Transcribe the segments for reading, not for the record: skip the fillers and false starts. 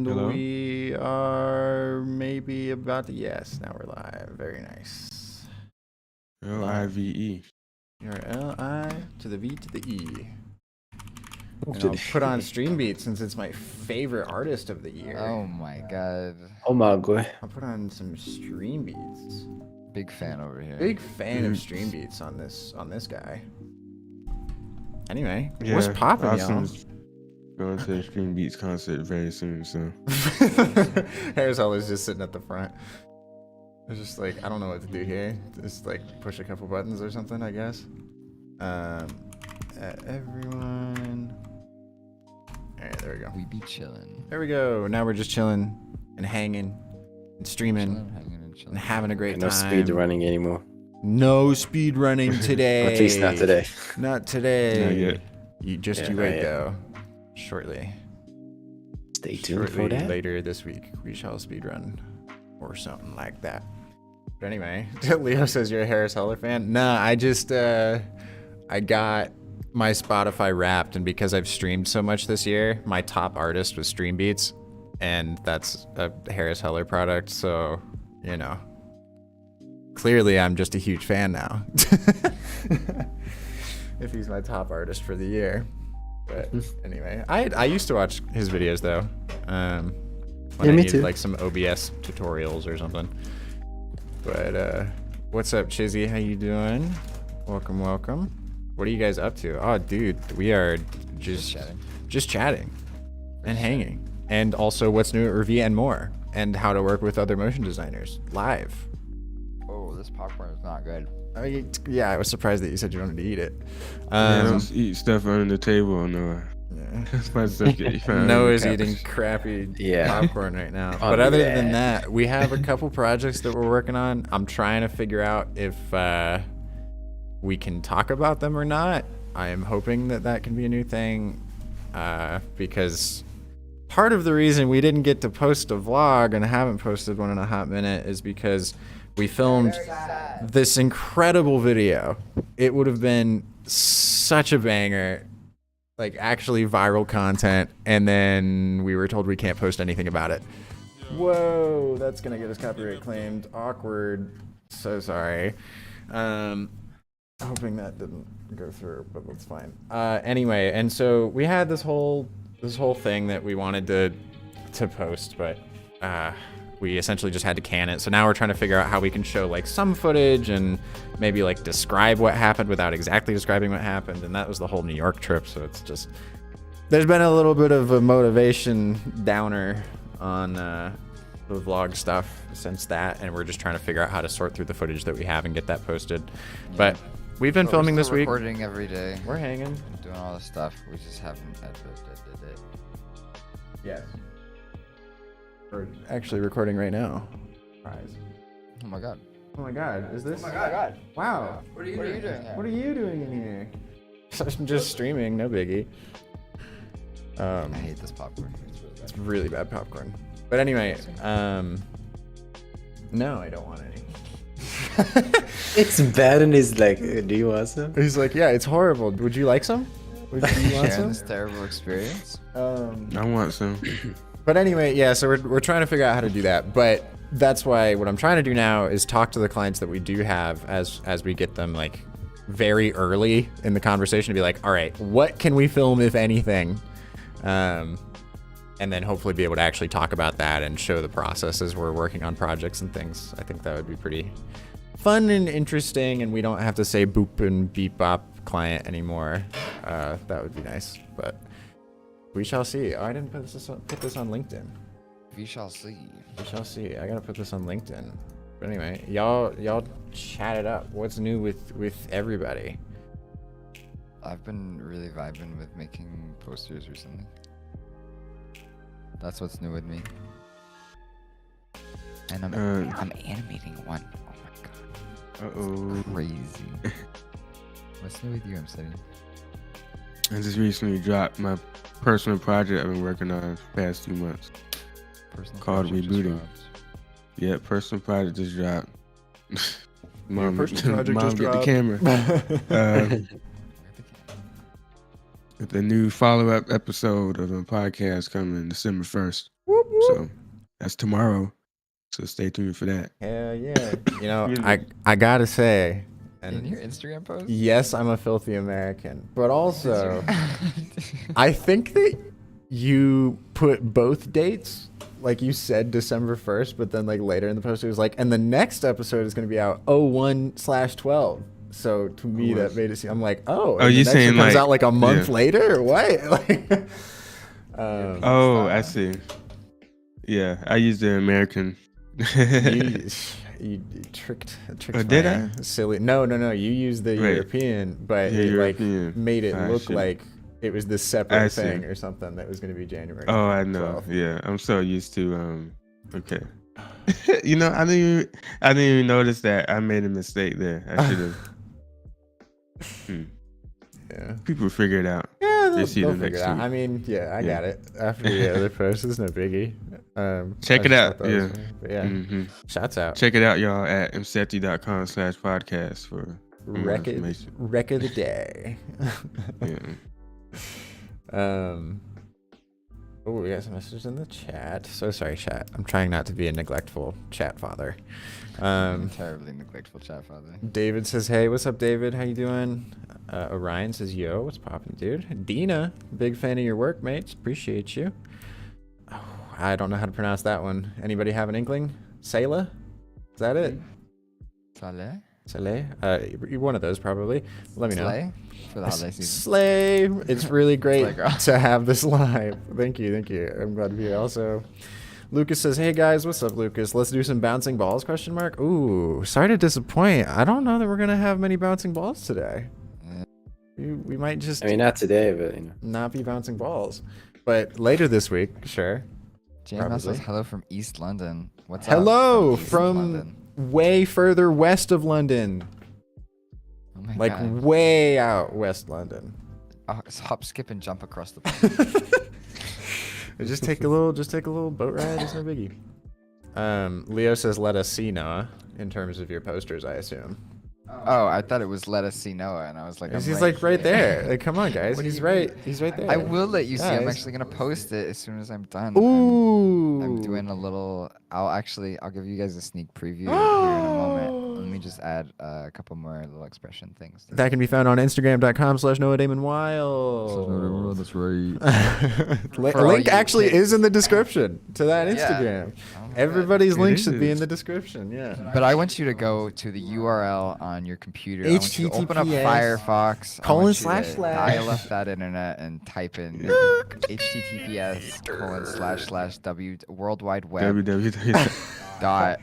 Hello? we are maybe about to, yes, now we're live. Very nice. L-I-V-E. Your L-I to the V to the E. And To I'll the- put on Stream Beat since it's my favorite artist of the year. Oh my god. Oh my god. I'll put on some Stream Beats. Big fan over here. Big fan of Mhm. Stream Beats on this guy. Anyway, Yeah, what's poppin', y'all? Austin's going to the Stream Beats concert very soon, so. Harris always just sitting at the front. It's just like, I don't know what to do here. Just like push a couple buttons or something, I guess. Everyone. Alright, there we go. We be chilling. There we go. Now we're just chilling and hanging and streaming Chilling, hanging and and chilling. having a great No time. speed running anymore. No speed running today. At least not today. Not today. Not yet. You just Yeah, you not wait yet. though. Shortly. Stay tuned for Shortly that. later this week, we shall speed run or something like that. But anyway, Leo says you're a Harris Heller fan. Nah, I just I got my Spotify Wrapped, and because I've streamed so much this year, my top artist was Stream Beats, and that's a Harris Heller product. So you know, clearly I'm just a huge fan now. If he's my top artist for the year. But anyway, I used to watch his videos though. When Yeah, I me needed too. like some OBS tutorials or something. But what's up, Chizzy? How you doing? Welcome, welcome. What are you guys up to? Oh, dude, we are just chatting and hanging, and also what's new at Ravie and more, and how to work with other motion designers live. Oh, this popcorn is not good. Yeah, I was surprised that you said you wanted to eat it. Yeah, don't eat stuff under the table, Noah. Yeah. That's my stuff get you found Noah's under the eating couch. crappy Yeah. popcorn right now. I'll But do other that. than that, we have a couple projects that we're working on. I'm trying to figure out if we can talk about them or not. I am hoping that that can be a new thing, because part of the reason we didn't get to post a vlog and haven't posted one in a hot minute is because we filmed this incredible video. It would have been such a banger, like actually viral content, and then we were told we can't post anything about it. Whoa, that's gonna get us copyright claimed. Awkward. So sorry. Hoping that didn't go through, but that's fine. Anyway, and so we had this whole thing that we wanted to post, but we essentially just had to can it. So now we're trying to figure out how we can show like some footage and maybe like describe what happened without exactly describing what happened. And that was the whole New York trip. So it's just, there's been a little bit of a motivation downer on the vlog stuff since that. And we're just trying to figure out how to sort through the footage that we have and get that posted. But we've been filming this week. Recording every day. We're hanging. Doing all this stuff. We just haven't edited it. Yes. We're actually recording right now. Surprise. Oh my god. Oh my god, is this? Oh my god. Wow. What are you doing here? What are you doing in here? I'm just streaming, no biggie. I hate this popcorn. It's really bad popcorn. But anyway, no, I don't want any. It's bad and he's like, do you want some? He's like, yeah, it's horrible. Would you like some? Do you want Sharing some? this terrible experience. I want some. But anyway, yeah, so we're trying to figure out how to do that. But that's why what I'm trying to do now is talk to the clients that we do have as we get them like very early in the conversation to be like, all right, what can we film if anything? And then hopefully be able to actually talk about that and show the process as we're working on projects and things. I think that would be pretty fun and interesting, and we don't have to say boop and beep bop client anymore. That would be nice, but we shall see. Oh, I didn't put this on LinkedIn. We shall see. We shall see. I gotta put this on LinkedIn. But anyway, y'all chat it up. What's new with everybody? I've been really vibing with making posters recently. That's what's new with me. And I'm animating one. Oh my god. Uh-oh. Crazy. What's new with you, Imsety? I just recently dropped my personal project I've been working on the past 2 months. Personal Called project just rebooting. dropped. Yeah, personal project just dropped. Mom, personal project Mom, just get dropped. the camera. With the new follow-up episode of a podcast coming December 1st. Whoop. So that's tomorrow. So stay tuned for that. Hell yeah. You know, Really? I gotta say, In your and Instagram post? yes, I'm a filthy American, but also I think that you put both dates, like you said December 1st, but then like later in the post it was like, and the next episode is going to be out 01/12. So to me that made it seem, I'm like, oh, and you the next saying one comes like- out like a month yeah. later or what? Like, Oh, I see. Yeah, I used the American. you tricked Oh, did my I? silly. No, you used the Right. European, but Yeah, it European. like made it I look see. like it was this I separate see. thing or something that was going to be January. Oh, I know. 12th. Yeah, I'm so used to. Okay. You know, I didn't even notice that I made a mistake there. I should have. Yeah. People figure it out. Yeah, They see they'll the figure next it out. week. I mean, yeah, I Yeah. got it. After the other post, it's no biggie. Check I it just out, thought that was yeah. funny. But yeah, Hmm. shouts out. Check it out, y'all, at imsety.com/podcast for more Wreck information. of the day. Yeah. Oh, we got some messages in the chat. So sorry, chat. I'm trying not to be a neglectful chat father. Terribly neglectful chat father. David says, hey, what's up, David? How you doing? Orion says, yo, what's poppin', dude? Dina, big fan of your work, mates. Appreciate you. Oh, I don't know how to pronounce that one. Anybody have an inkling? Sayla? Is that it? Saleh? Saleh? You're one of those, probably. Let me know. Slay? For the holiday season. Slay! It's really great Slay, girl. to have this live. Thank you. I'm glad to be here. Also, Lucas says, hey guys, what's up, Lucas? Let's do some bouncing balls, question mark? Ooh, sorry to disappoint. I don't know that we're going to have many bouncing balls today. We might just I mean, not today, but you know. not be bouncing balls. But later this week, sure. JML says Probably. hello from East London. What's up? Hello East from London? way further west of London. Oh my Like God. way out West London. Oh, it's hop, skip, and jump across the pond. Just take a little boat ride. It's no biggie. Leo says, "Let us see Noah." In terms of your posters, I assume. Oh, I thought it was let us see Noah, and I was like, I'm He's like right here. there. Like, come on, guys. What do He's you right. mean? He's right there. I will let you see. I'm Guys. actually gonna post it as soon as I'm done. Ooh. I'm doing a little. I'll give you guys a sneak preview here in a moment. Let me just add a couple more little expression things. That can be found on Instagram.com/NoahDamonWild. That's right. For all Link you actually kids. is in the description to that Yeah. Instagram. Oh my God. Everybody's It link should be in is. the description. Yeah. But I want you to go to the URL on your computer. I want you to open up HTTPS Firefox. colon I want you slash to slash. dial up that internet and type in https:// World Wide Web www. dot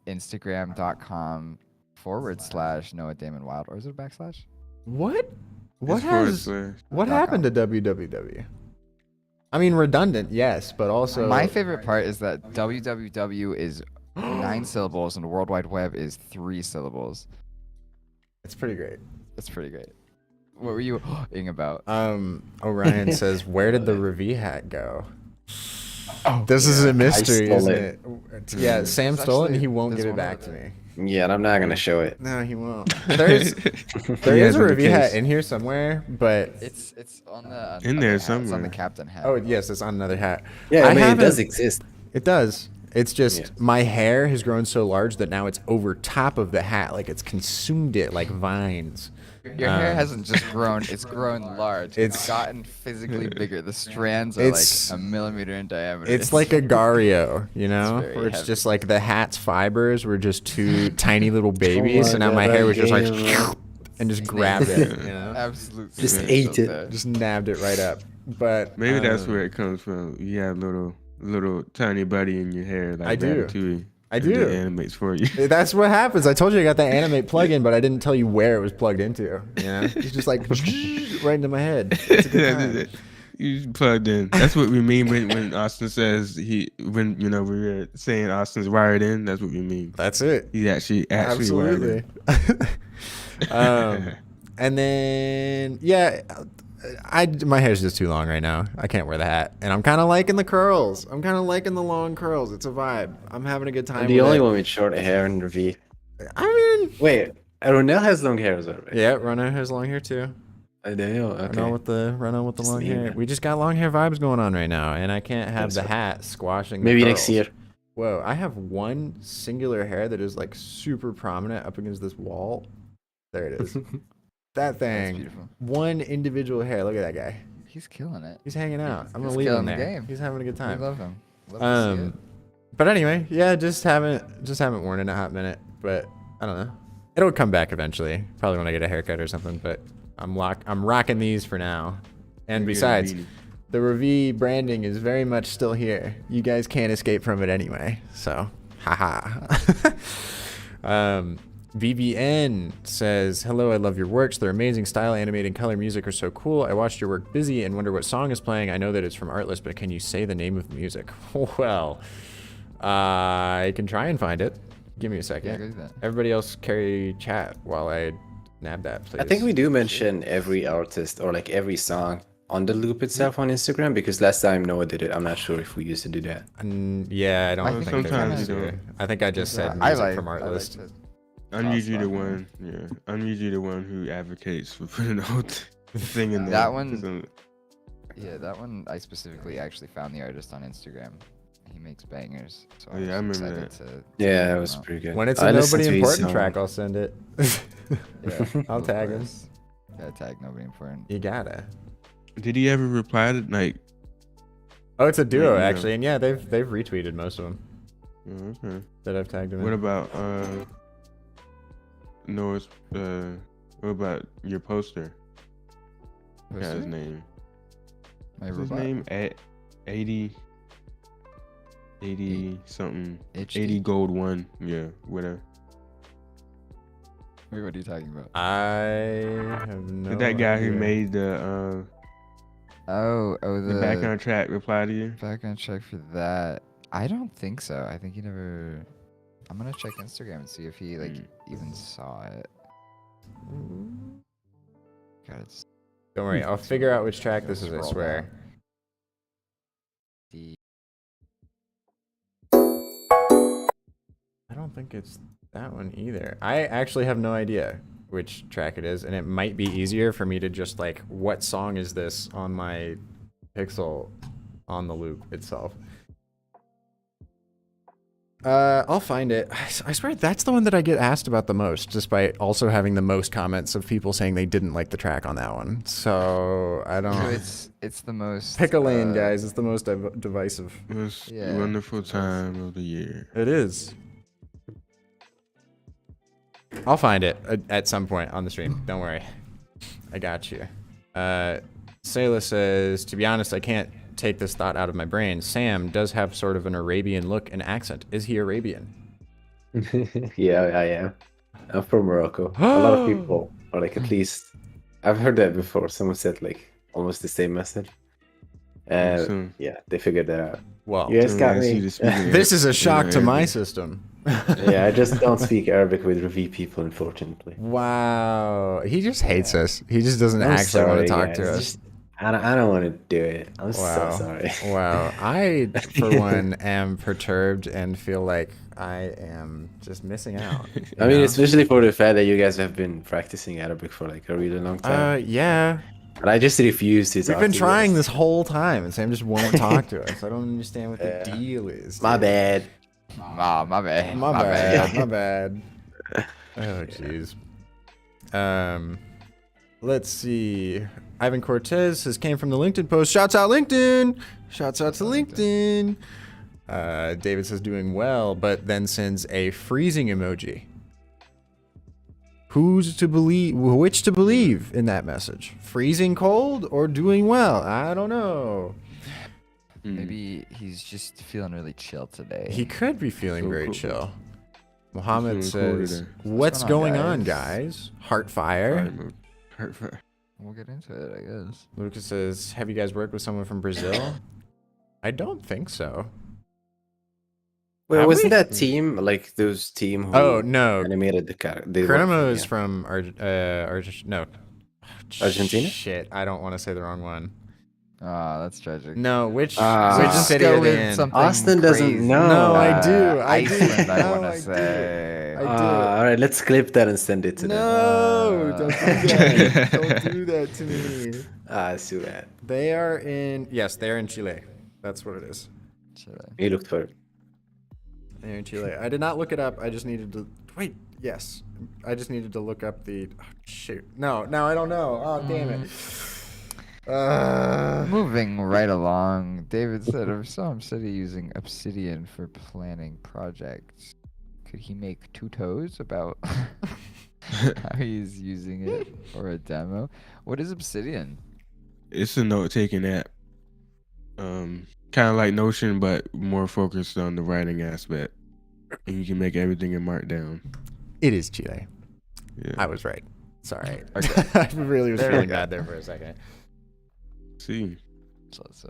Instagram.com/Noah Damon Wild, or is it a backslash? What? It's forward slash. What .com. happened to www? I mean, redundant, yes, but also My favorite part is that www is 9 syllables and World Wide Web is 3 syllables. It's pretty great. That's pretty great. What were you ing about? Orion says, "Where did the Ravie hat go?" This is a mystery, stole isn't it. it? Yeah, Sam It's stole it, and actually- he won't there's give it one back of to the- me. Yeah, and I'm not gonna show it. No, he won't. There is He has a in the Ravie hat case. in here somewhere, but It's on the In other there hat. It's on somewhere. the captain hat. oh yes, it's on another hat. Yeah, I mean, it does haven't- exist. It does. It's just Yeah. my hair has grown so large that now it's over top of the hat, like it's consumed it like vines. Your hair hasn't just grown; it's grown large. It's It's- gotten physically bigger. The strands are It's- like a millimeter in diameter. It's like a Gario, you know, very where it's heavy. just like the hat's fibers were just two tiny little babies, my and now my God, hair was just like yeah. and just grabbed it, you know, absolute. Just snakes ate out it. there. just nabbed it right up. But Maybe that's where it comes from. You have little tiny buddy in your hair, like I do. Ratatouille, I and do. It animates for you. That's what happens. I told you I got that animate plugin, but I didn't tell you where it was plugged into. You know, it's just like right into my head. It's a good time. You plugged in. That's what we mean when Austin says when we were saying Austin's wired in. That's what we mean. That's it. He's actually wired Absolutely. in. And then my hair's just too long right now. I can't wear the hat, and I'm kind of liking the curls. I'm kind of liking the long curls. It's a vibe. I'm having a good time. I'm the with only it. one with short hair in Ravie. I mean, Wait, Ronnel has long hair as well, right? yeah, Ronnel has long hair too. Okay. Ronnel with the Just long me, hair. man. We just got long hair vibes going on right now, and I can't have That's the right. hat squashing. Maybe the next curls. year. Whoa, I have one singular hair that is like super prominent up against this wall. There it is. That thing. beautiful. One individual hair. Look at that guy. He's killing it. He's hanging out. I'm gonna He's leave him killing the there. game. He's having a good We time. love him. Love to see it. But anyway, yeah, just haven't worn it in a hot minute. But I don't know. It'll come back eventually. Probably when I get a haircut or something. But I'm rocking these for now. And besides, the Ravie branding is very much still here. You guys can't escape from it anyway. So, haha. VBN says, hello, I love your works. Their amazing style, animating, color, music are so cool. I watched your work busy and wonder what song is playing. I know that it's from Artlist, but can you say the name of the music? Well, I can try and find it. Give me a second. Yeah, go do that. Everybody else carry chat while I nab that, please. I think we do mention every artist or like every song on the loop itself on Instagram, because last time Noah did it. I'm not sure if we used to do that. Yeah, I don't I think think there sometimes was you either. don't. I think I just said I music like from I like Artlist. to I'm usually the cross off one. Yeah, I'm usually the one who advocates for putting the whole thing in there. That one- 'cause I'm- Yeah, that one I specifically actually found the artist on Instagram. He makes bangers. So Oh, yeah, I was remember excited that. to Yeah, check that him was out. pretty good. When it's I a listened nobody to his important song. track, I'll send it. Yeah, I'll of tag him. course. Gotta tag nobody important. You gotta. Did he ever reply to like? Oh, it's a duo Yeah. actually, and yeah, they've retweeted most of them Oh, okay. that I've tagged him What in. about Noah's? What about your poster? What's his Poster? name? My What's his robot. name? 80 something. HD? 80 gold one. Yeah, whatever. Wait, what are you talking about? I have no Did that guy who idea. made the The background track reply to you? background check for that. I don't think so. I think he never. I'm gonna check Instagram and see if he like even saw it. God, it's Don't worry, I'll figure out which track this is. I Scroll swear. down. the I don't think it's that one either. I actually have no idea which track it is, and it might be easier for me to just like, what song is this on my pixel on the loop itself. I'll find it. I swear that's the one that I get asked about the most, despite also having the most comments of people saying they didn't like the track on that one. So I don't. So it's the most. Pick a lane, guys. It's the most divisive. Most Yeah, wonderful it was. time of the year. It is. I'll find it at some point on the stream. Don't worry. I got you. Sayla says, to be honest, I can't take this thought out of my brain. Sam does have sort of an Arabian look and accent. Is he Arabian? Yeah, I am. I'm from Morocco. A lot of people, or like at least, I've heard that before. Someone said like almost the same message. And Soon. yeah, they figured that out. Well, You guys got Soon as me. you speak it. this is a shock to my Arabic. system. Yeah, I just don't speak Arabic with Ravie people, unfortunately. Wow. He just hates us. He just doesn't I'm actually want to sorry, talk to guys. us. Just- I don't want to do it. I'm Wow. so sorry. Wow. I, for one, am perturbed and feel like I am just missing out. you I mean, know? especially for the fact that you guys have been practicing Arabic for like a really long time. Yeah. And I just refuse to We've talk been to you trying guys. this whole time, and Sam just won't talk to us. I don't understand what the Yeah. deal is. My dude. bad. Ah, my bad. My bad. My bad. Oh, jeez. Let's see. Ivan Cortez says, came from the LinkedIn post. Shouts out LinkedIn. Shouts out to LinkedIn. David says, doing well, but then sends a freezing emoji. Who's to believe? Which to believe in that message? Freezing cold or doing well? I don't know. Maybe he's just feeling really chill today. He could be feeling So very cool. chill. Mohammed feeling cool says, today. what's going going on, on, guys? Heartfire. We'll get into it, I guess. Lucas says, have you guys worked with someone from Brazil? I don't think so. Wait, Have wasn't we? that team like those team who Oh, no. animated the character? Chronimo is from no. Argentina? Shit, I don't want to say the wrong one. Oh, that's tragic. No, which Just city go are they with in? something Austin doesn't crazy. know. No, I do. I do. Iceland, I No, want I to do. say. I do. All right, let's clip that and send it to them. No, don't do that. Don't do that to me. It's too bad. They are in. Yes, they're in Chile. That's what it is. Chile. He looked for it. They're in Chile. I did not look it up. I just needed to wait. Yes, I just needed to look up the. Oh, shoot. No, I don't know. Oh, damn it. Moving right along, David said, I saw Imsety using Obsidian for planning projects. Could he make tutos about how he's using it for a demo? What is Obsidian? It's a note-taking app. Kind of like Notion, but more focused on the writing aspect. And you can make everything in Markdown. It is Chile. Yeah. I was right. Sorry. Okay. I really was There we feeling go. bad there for a second. See. That's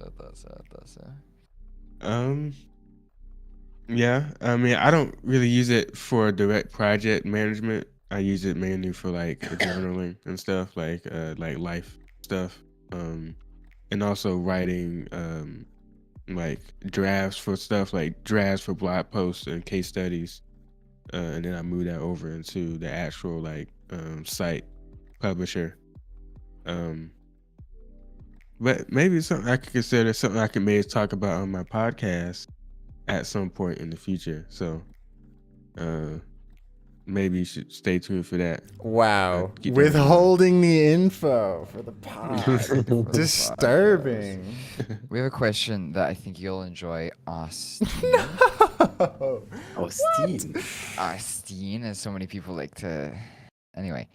Yeah. I mean, I don't really use it for direct project management. I use it mainly for like journaling and stuff, like life stuff. And also writing like drafts for stuff, like drafts for blog posts and case studies. And then I move that over into the actual like site publisher. But maybe it's something I could consider, something I can maybe talk about on my podcast at some point in the future. So maybe you should stay tuned for that. Wow. Keep that in mind. Withholding the info for the pod. Disturbing. We have a question that I think you'll enjoy. Austin. Oh, Steve. Austin, as so many people like to. Anyway.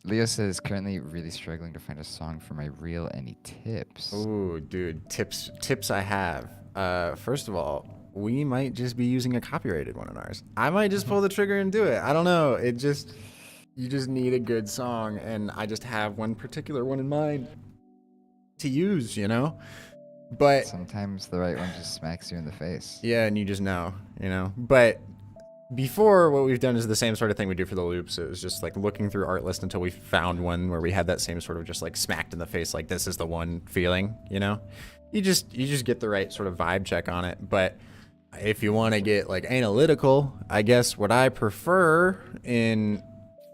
Leo says currently really struggling to find a song for my reel. Any tips? Ooh, dude, tips I have. First of all, we might just be using a copyrighted one of ours. I might just pull the trigger and do it. I don't know. You just need a good song, and I just have one particular one in mind to use, you know? But Sometimes the right one just smacks you in the face. yeah, and you just know, you know? But before, what we've done is the same sort of thing we do for the loops. It was just like looking through Artlist until we found one where we had that same sort of just like smacked in the face, like this is the one feeling, you know? You just get the right sort of vibe check on it. But if you want to get like analytical, I guess what I prefer in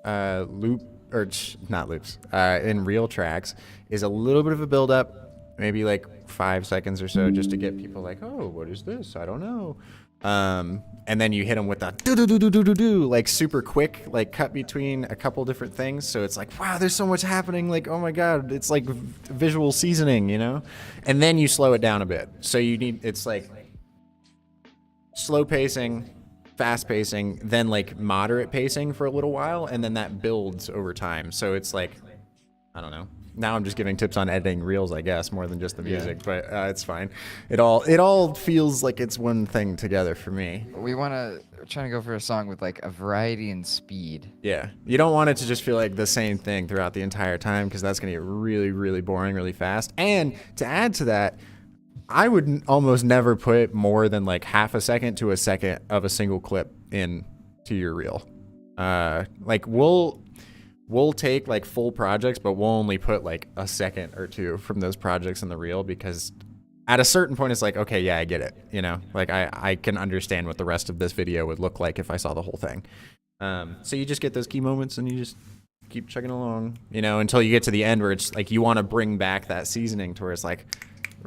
in reel tracks is a little bit of a build up, maybe like 5 seconds or so, just to get people like, oh, what is this? I don't know. And then you hit them with the do like super quick, like cut between a couple different things. So it's like, wow, there's so much happening. Like, oh my God, it's like visual seasoning, you know? And then you slow it down a bit. So it's like slow pacing, fast pacing, then like moderate pacing for a little while. And then that builds over time. So it's like, I don't know. Now I'm just giving tips on editing reels, I guess, more than just the music, but it's fine. It all feels like it's one thing together for me. We're trying to go for a song with like a variety and speed. Yeah, you don't want it to just feel like the same thing throughout the entire time, because that's gonna get really, really boring really fast. And to add to that, I would almost never put more than like half a second to a second of a single clip in to your reel. Like we'll take like full projects, but we'll only put like a second or two from those projects in the reel, because at a certain point it's like, okay, yeah, I get it. You know, like I can understand what the rest of this video would look like if I saw the whole thing. So you just get those key moments and you just keep chugging along, you know, until you get to the end where it's like you want to bring back that seasoning to where it's like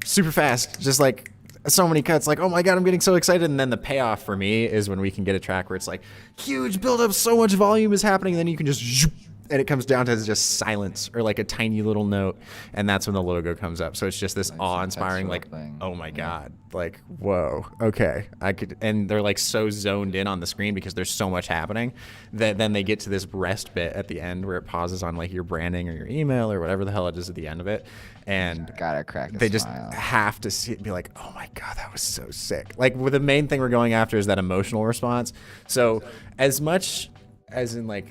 super fast, just like so many cuts, like, oh my God, I'm getting so excited. And then the payoff for me is when we can get a track where it's like huge buildup, so much volume is happening, and then you can just zoop, and it comes down to just silence or like a tiny little note, and that's when the logo comes up. So it's just this awe-inspiring, like, oh my God, like, whoa, okay, I could. And they're like so zoned in on the screen because there's so much happening that then they get to this rest bit at the end where it pauses on like your branding or your email or whatever the hell it is at the end of it, and Gotta crack a they just smile. have to see it, be like, oh my God, that was so sick. Like, the main thing we're going after is that emotional response. So as much as in like,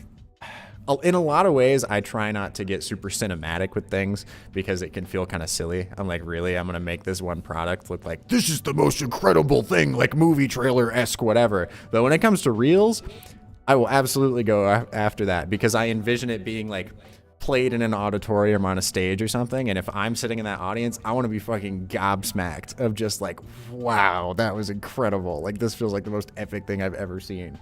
in a lot of ways, I try not to get super cinematic with things because it can feel kind of silly. I'm like, really? I'm going to make this one product look like this is the most incredible thing, like movie trailer-esque, whatever. But when it comes to reels, I will absolutely go after that because I envision it being like played in an auditorium on a stage or something, and if I'm sitting in that audience, I want to be fucking gobsmacked of just like, wow, that was incredible. Like, this feels like the most epic thing I've ever seen.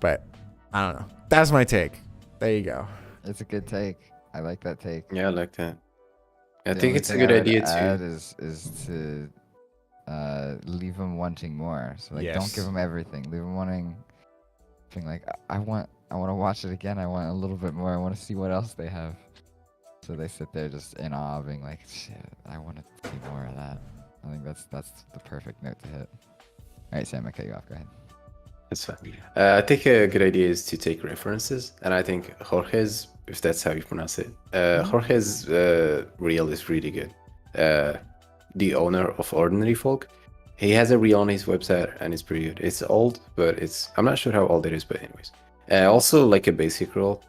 But I don't know. That's my take. There you go. It's a good take. I like that take. Yeah, I like that. I The think only it's a thing good I would idea add too. is to leave them wanting more. So like, don't Yes. give them everything. Leave them wanting, being like, I want to watch it again. I want a little bit more. I want to see what else they have. So they sit there just in awe, being like, shit, I want to see more of that. I think that's the perfect note to hit. All right, Sam, I cut you off. Go ahead. That's fine. I think a good idea is to take references, and I think Jorge's, if that's how you pronounce it, Jorge's reel is really good. The owner of Ordinary Folk, he has a reel on his website, and it's pretty good. It's old, but I'm not sure how old it is, but anyways. Also, like a basic rule,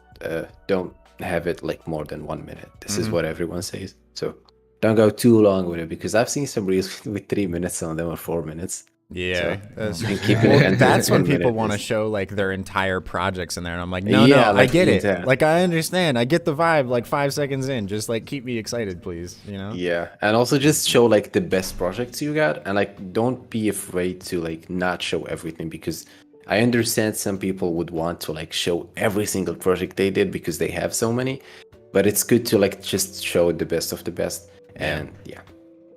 don't have it like more than 1 minute. This is what everyone says. So don't go too long with it, because I've seen some reels with 3 minutes on them or 4 minutes. Yeah, that's, and keeping it under that's when 1 people minute want to is- show like their entire projects in there, and I'm like, no, Yeah, I like get the it. entire- Like, I understand. I get the vibe. Like 5 seconds in, just like keep me excited, please. You know? Yeah, and also just show like the best projects you got, and like don't be afraid to like not show everything, because I understand some people would want to like show every single project they did because they have so many, but it's good to like just show the best of the best. And yeah,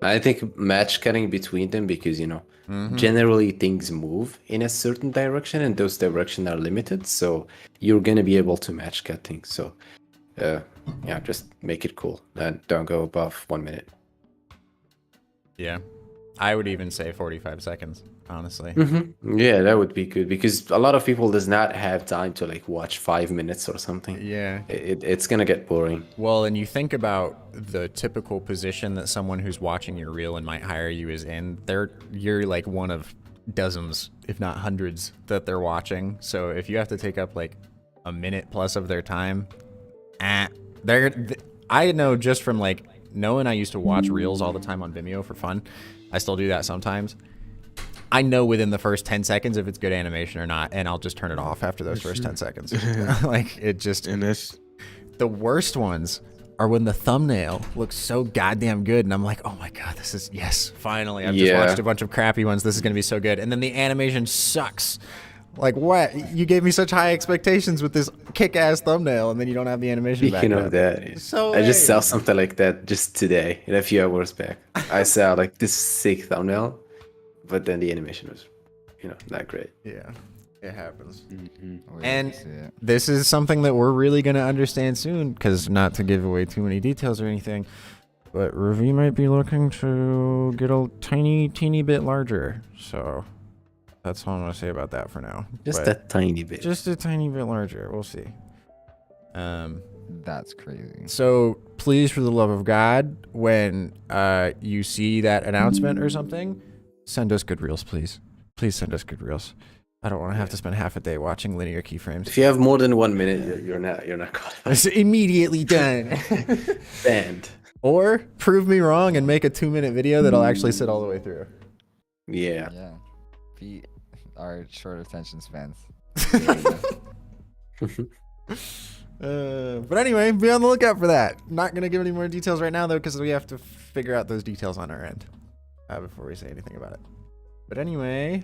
I think match cutting between them, because generally things move in a certain direction, and those directions are limited, so you're gonna be able to match cut things. So yeah, just make it cool and don't go above 1 minute. Yeah. I would even say 45 seconds, honestly. Yeah, that would be good, because a lot of people does not have time to like watch 5 minutes or something. Yeah. It's gonna get boring. Well, and you think about the typical position that someone who's watching your reel and might hire you is in. You're like one of dozens, if not hundreds, that they're watching. So if you have to take up like a minute plus of their time, I know just from like knowing I used to watch reels all the time on Vimeo for fun. I still do that sometimes. I know within the first 10 seconds if it's good animation or not, and I'll just turn it off after those first 10 seconds. Like, it just... And that's The worst ones are when the thumbnail looks so goddamn good, and I'm like, oh my god, this is... Yes, finally. I've just watched a bunch of crappy ones. This is going to be so good. And then the animation sucks. Like, what? You gave me such high expectations with this kick-ass thumbnail, and then you don't have the animation back Speaking up. of that, So I just lame. saw something like that just today, a few hours back. I saw like this sick thumbnail, but then the animation was, not great. Yeah, it happens. We'll And see it. this is something that we're really going to understand soon, because not to give away too many details or anything, but Ravie might be looking to get a teeny bit larger. So that's all I'm going to say about that for now. Just But a tiny bit. just a tiny bit larger. We'll see. That's crazy. So please, for the love of God, when you see that announcement or something, send us good reels, please. Please send us good reels. I don't want to have to spend half a day watching linear keyframes. If you have more than 1 minute, you're not caught. It's immediately done. Banned. Or prove me wrong and make a 2-minute video that'll actually sit all the way through. Yeah. Yeah. Beat our short attention spans. But anyway, be on the lookout for that. Not going to give any more details right now, though, because we have to figure out those details on our end before we say anything about it. But anyway,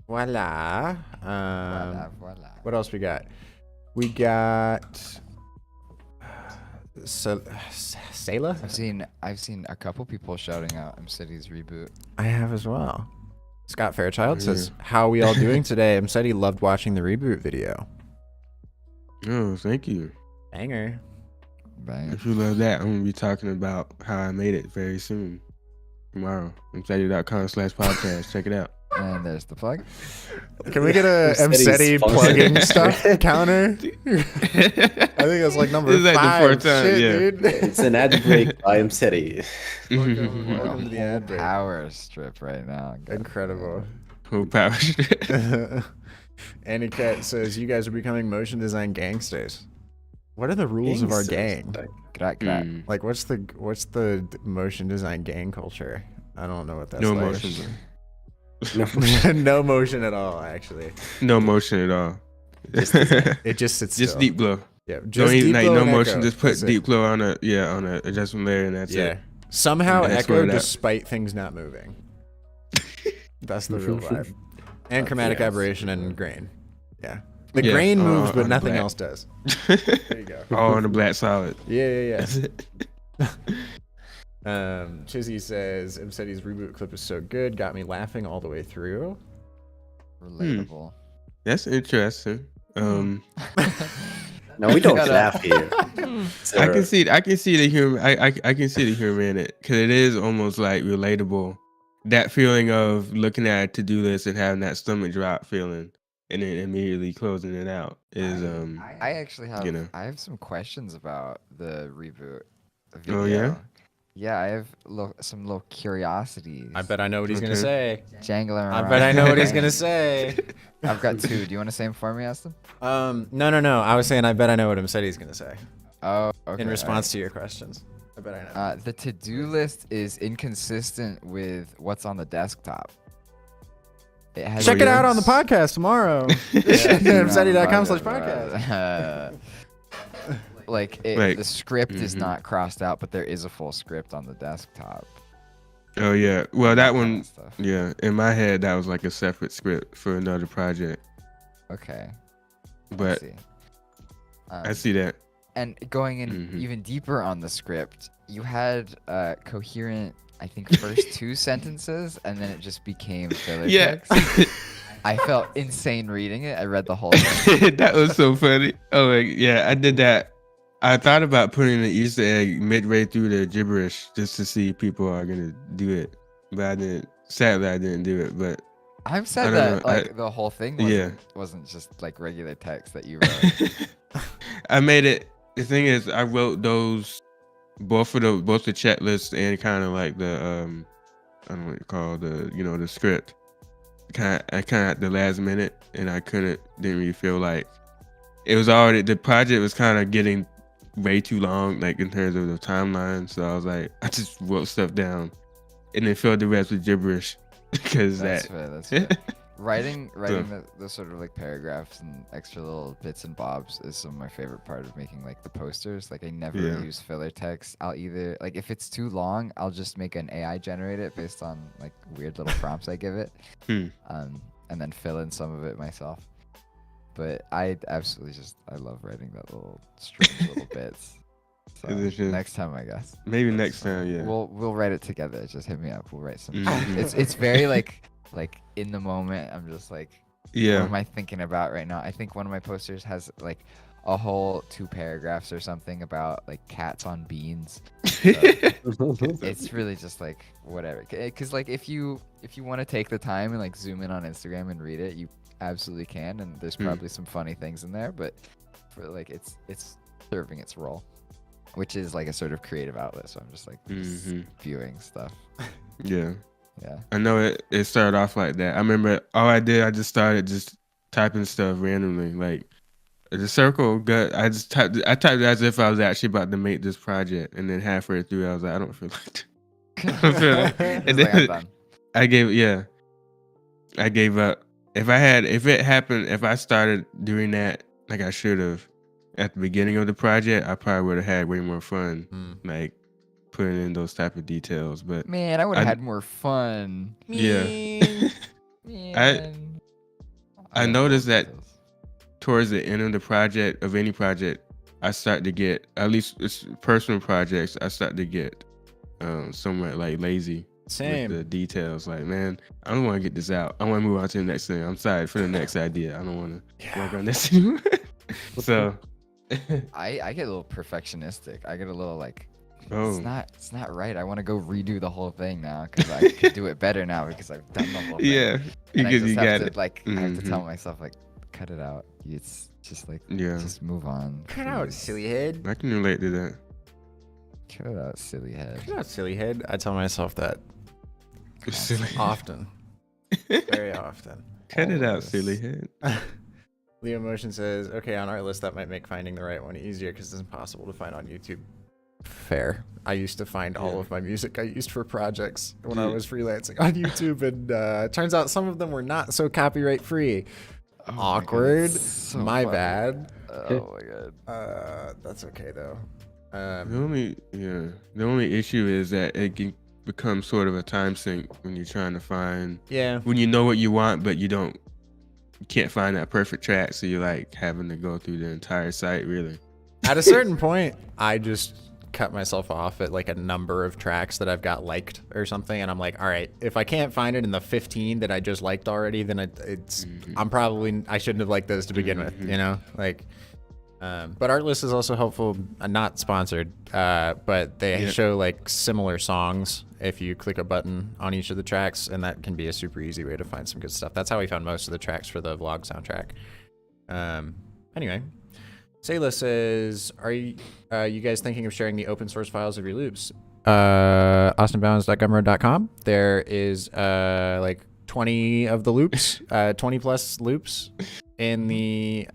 voila. Voila. What else we got? We got Sayla? I've seen a couple people shouting out Imsety's reboot. I have as well. Scott Fairchild says, how are we all doing today? Imsety loved watching the reboot video. oh, thank you. Banger. Bang. If you love that, I'm gonna be talking about how I made it very soon. Tomorrow. Imsety.com/podcast. Check it out. And there's the plug. Can we get a Imsety's Imsety sponsored. plugging stuff counter? I think that's like number This is like the 5. fourth time, Shit, yeah. dude. It's an ad break by Imsety. Welcome to the ad break. Power strip right now. God Incredible. Full power. Aniket says, you guys are becoming motion design gangsters. What are the rules of our gang? damn. Crack, crack. Mm. Like, what's the motion design gang culture? I don't know what that's No like. motion. No motion at all, actually. No motion at all. It just sits Just still. deep blow. Yeah, Don't just even deep like glow no and motion. echo. Just put That's it. deep glow on a adjustment layer, and that's Yeah. it. Somehow And that's echo what that- despite things not moving. That's the real vibe. And chromatic yes. aberration and grain. Yeah. The Yeah, grain moves, but on the nothing black. else does. There you go. All on the black solid. Yeah. That's it. Chizzy says Imsety's reboot clip is so good, got me laughing all the way through. Relatable. That's interesting. No, we don't Gotta- laugh here. I can see the humor. I can see the humor in it because it is almost like relatable. That feeling of looking at a to-do list and having that stomach drop feeling, and then immediately closing it out is I actually have you know. I have some questions about the reboot Oh, video. yeah? Yeah, I have some little curiosities. I bet I know what he's gonna Okay. say. Jangling I around. bet I know what he's my gonna brain. say. I've got two. Do you want to say them for me, Aston? No. I was saying I bet I know what Imsety's gonna say Oh, okay. in response alright. to your questions. I bet I know. The to-do list is inconsistent with what's on the desktop. It has Check it yeah? out on the podcast tomorrow. Imsety.com/podcast. Like Like, the script is mhm. not crossed out, but there is a full script on the desktop. Oh yeah. Well, that Kinda one. stuff. Yeah. In my head, that was like a separate script for another project. Okay. But see. I see that. And going in Mhm. even deeper on the script, you had coherent, I think, first two sentences, and then it just became filler Yeah. text. I felt insane reading it. I read the whole thing. That was so funny. Oh yeah, I did that. I thought about putting an Easter egg midway through the gibberish just to see if people are gonna do it, but I didn't. Sadly, I didn't do it. But I'm I sad don't that know, I- like the whole thing Yeah. wasn't just like regular text that you wrote. I made it. The thing is, I wrote those both the checklist and kind of like the I don't know what you call the script. Kind of at the last minute, and I didn't really feel like it was already the project was kind of getting way too long, like in terms of the timeline. So I was like, I just wrote stuff down, and then filled the rest with gibberish because That's that. fair. That's fair. Writing the sort of like paragraphs and extra little bits and bobs is some of my favorite part of making like the posters. Like I never Yeah. use filler text. I'll either like if it's too long, I'll just make an AI generate it based on like weird little prompts I give it, Hmm. and then fill in some of it myself. But I absolutely I love writing that little strange little bits. So It's just- next time, I guess. Maybe next time, yeah. We'll write it together. Just hit me up. We'll write some. Mhm. It's very like in the moment. I'm just like, what Yeah. am I thinking about right now? I think one of my posters has like a whole 2 paragraphs or something about like cats on beans. It's really just like whatever. Because like if you want to take the time and like zoom in on Instagram and read it, you absolutely can. And there's probably some funny things in there, but for like it's serving its role, which is like a sort of creative outlet. So I'm just like viewing stuff. Yeah. Yeah. I know it started off like that. I remember I just started just typing stuff randomly, like the circle gut. I typed it as if I was actually about to make this project, and then halfway through I was like, I don't feel like it. I don't feel like it. And Just like, I'm then done. I gave up. If I started doing that like I should have at the beginning of the project, I probably would have had way more fun, like putting in those type of details. But Man, I would have I- had more fun. yeah. Man. I don't noticed know that details. towards the end of the project, of any project, I start to get, at least it's personal projects, I start to get somewhat like lazy Same. with the details. Like, man, I don't want to get this out. I want to move on to the next thing. I'm excited for the next idea. I don't want to work on this anymore. So I get a little perfectionistic. I get a little like Oh. it's not right. I want to go redo the whole thing now because I could do it better now because I've done the whole thing. yeah, And I because just you have got to it. like I have to tell Mhm. myself like cut it out. It's just like Yeah, just move on. Cut out, please. silly head. I can relate to that. Cut it out, silly head. Cut out, silly head. I tell myself that It's silly. often. Very often. Cut it out, Always. silly head. Leo Motion says, okay, on our list, that might make finding the right one easier because it's impossible to find on YouTube. Fair. I used to find all Yeah. of my music I used for projects when I Yeah. was freelancing on YouTube, and it turns out some of them were not so copyright free. Oh my God, Awkward. it's so My funny. bad. Oh my god. That's okay though. The only issue is that it can become sort of a time sink when you're trying to find when you know what you want, but you can't find that perfect track, so you're like having to go through the entire site really. At a certain point, I just cut myself off at like a number of tracks that I've got liked or something, and I'm like, all right, if I can't find it in the 15 that I just liked already, then I shouldn't have liked those to begin with, you know, like. But Artlist is also helpful, not sponsored, but they show like similar songs if you click a button on each of the tracks, and that can be a super easy way to find some good stuff. That's how we found most of the tracks for the vlog soundtrack. Anyway, Sayla says, are you guys thinking of sharing the open source files of your loops? austinbounds.gumroad.com. There is like 20 of the loops, 20 plus loops in the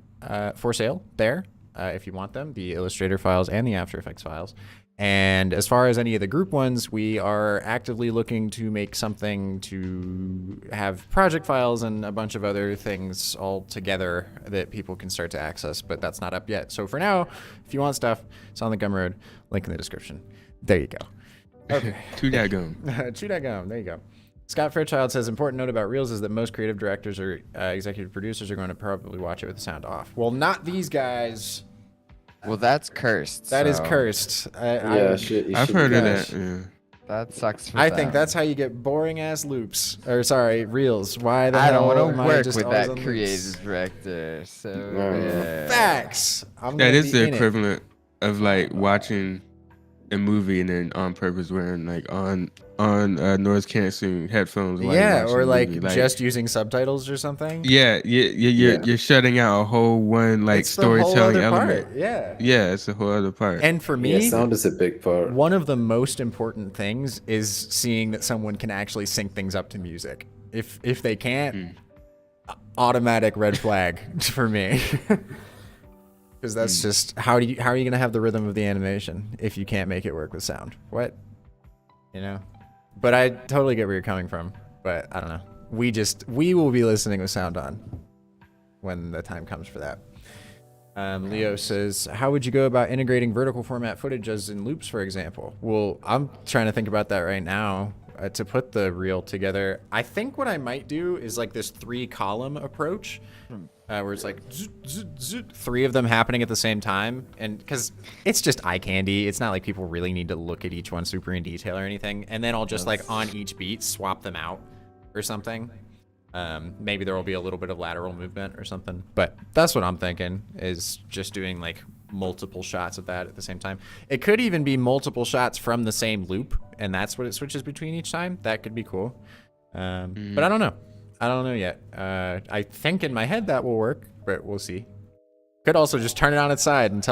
for sale there. If you want them, the Illustrator files and the After Effects files. And as far as any of the group ones, we are actively looking to make something to have project files and a bunch of other things all together that people can start to access, but that's not up yet. So for now, if you want stuff, it's on the Gumroad, link in the description. There you go. Okay. Chew that gum. Chew that gum. There you go. Scott Fairchild says, important note about Reels is that most creative directors or executive producers are going to probably watch it with the sound off. Well, not these guys. Well, that's cursed. That is cursed. I've heard of that. Yeah. That sucks for I them. think that's how you get boring ass loops. Or sorry, Reels. Why the I hell don't want am to I work just with always that on creative loops? director. So Facts. That is the equivalent of like watching a movie and then on purpose wearing like on noise canceling headphones. Yeah, or like movie. just using subtitles or something. Yeah, you're shutting out a whole one like It's the whole storytelling other element. part. Yeah. Yeah, it's a whole other part. And for me, sound is a big part. One of the most important things is seeing that someone can actually sync things up to music. If they can't, automatic red flag for me. Because that's just how are you going to have the rhythm of the animation if you can't make it work with sound? What? You know? But I totally get where you're coming from. But I don't know. We will be listening with sound on when the time comes for that. Leo says, how would you go about integrating vertical format footage as in loops, for example? Well, I'm trying to think about that right now to put the reel together. I think what I might do is like this 3-column approach where it's like zoot, zoot, zoot, 3 of them happening at the same time. And because it's just eye candy. It's not like people really need to look at each one super in detail or anything. And then I'll just like on each beat, swap them out or something. Maybe there will be a little bit of lateral movement or something, but that's what I'm thinking, is just doing like multiple shots of that at the same time. It could even be multiple shots from the same loop, and that's what it switches between each time. That could be cool. But I don't know. I don't know yet. I think in my head that will work, but we'll see. Could also just turn it on its side and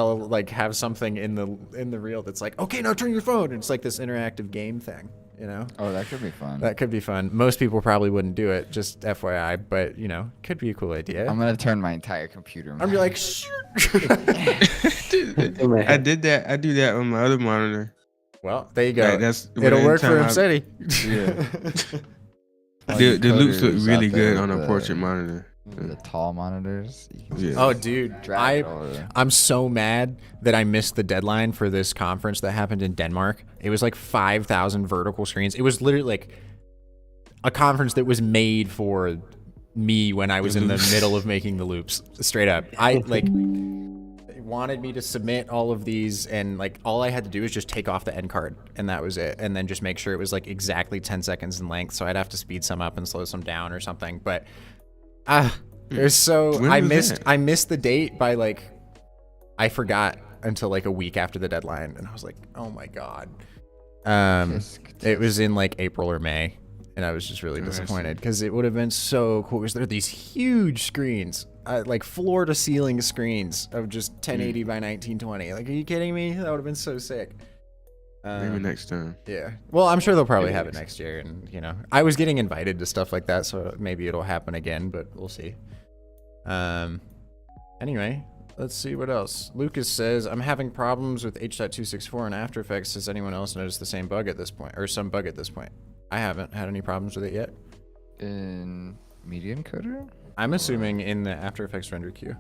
have something in the reel that's like, okay, now turn your phone. And it's like this interactive game thing. You know? Oh, that could be fun. That could be fun. Most people probably wouldn't do it, just FYI, but, you know, could be a cool idea. I'm going to turn my entire computer on. I'm be like, shh. I did that. I do that on my other monitor. Well, there you go. Like, it'll work for Imsety. Yeah. The loops look really good on a portrait monitor. The tall monitors. Oh, dude, I'm so mad that I missed the deadline for this conference that happened in Denmark. It was like 5,000 vertical screens. It was literally like a conference that was made for me when I was in the middle of making the loops. Straight up. I wanted me to submit all of these, and like all I had to do was just take off the end card, and that was it. And then just make sure it was like exactly 10 seconds in length. So I'd have to speed some up and slow some down or something. But there's I missed the date by like, I forgot until like a week after the deadline, and I was like, oh my god. It was in like April or May, and I was just really disappointed because it would have been so cool. Because there are these huge screens, like floor to ceiling screens of just 1080 by 1920. Like, are you kidding me? That would have been so sick. Maybe next time. Yeah. Well, I'm sure they'll probably have it next year, and you know, I was getting invited to stuff like that, so maybe it'll happen again, but we'll see. Anyway, let's see what else. Lucas says, I'm having problems with H.264 and After Effects. Has anyone else noticed the same bug at this point, or some bug at this point? I haven't had any problems with it yet. In Media Encoder? I'm assuming in the After Effects render queue.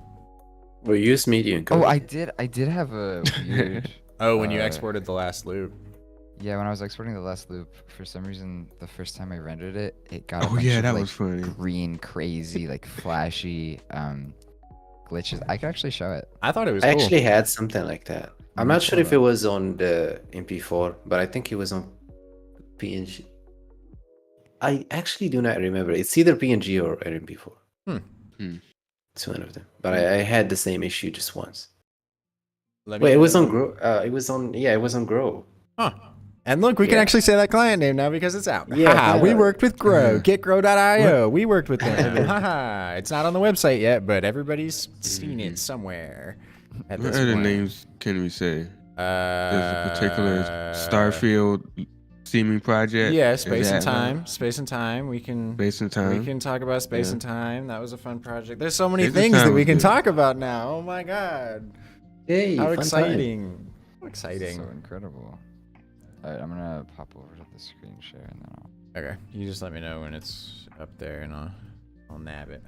We use medium Oh, code. I did have a weird. Oh, when you uh, exported the last loop. Yeah, when I was exporting the last loop, for some reason, the first time I rendered it, it got a Oh bunch yeah, of that like was funny. green, crazy, like flashy glitches. I could actually show it. I thought it was I cool. actually had something like that. I'm me not sure pull it if it up. was on the MP4, but I think it was on PNG. I actually do not remember. It's either PNG or MP4. Hmm. It's one of them. But I had the same issue just once. Let Wait, me it was on know. Grow. It was on. Yeah, it was on Grow. Huh. And look, we can Yeah. actually say that client name now because it's out. Yeah, Haha, we yeah. worked with Grow, Uh, getgrow.io. We worked with them. Haha. It's not on the website yet, but everybody's seen it somewhere at What this other point. names can we say? There's a Uh, particular Starfield seeming project. Yeah, Is space and that one? time. Space and time. We can Space and time. we can talk about space Yeah. and time. That was a fun project. There's so many Space and things Time that we was can good. talk about now. Oh my god. Hey, How fun exciting. How exciting. So incredible. All right, I'm gonna pop over to the screen share and then I'll. Okay, you just let me know when it's up there and I'll nab it.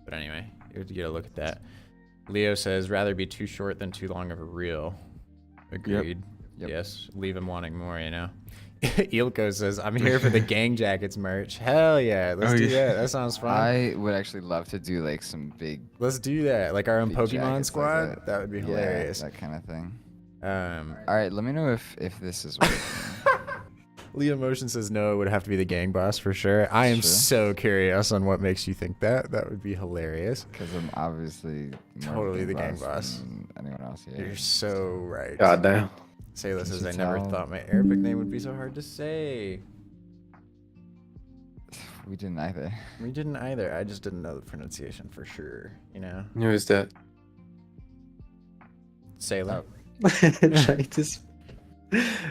But anyway, you have to get a look at that. Leo says, rather be too short than too long of a reel. Agreed. Yep. Yes, leave him wanting more, you know. Ilko says, I'm here for the gang jackets merch. Hell yeah, let's Oh, do yeah. that. That sounds fun. I would actually love to do like some big. Let's do that. Like our own big Pokemon jackets like squad. That would be hilarious. Yeah, that kind of thing. All All right, let me know if this is working. Leo Motion says no, it would have to be the gang boss for sure. I am Sure. so curious on what makes you think that. That would be hilarious. Because I'm obviously more Totally of a the gang boss. than anyone else here. You're so right. God damn. Sayla says, I should never tell. thought my Arabic name would be so hard to say. We didn't either. We didn't either. I just didn't know the pronunciation for sure. You know? Who is that? Sayla. Trying to.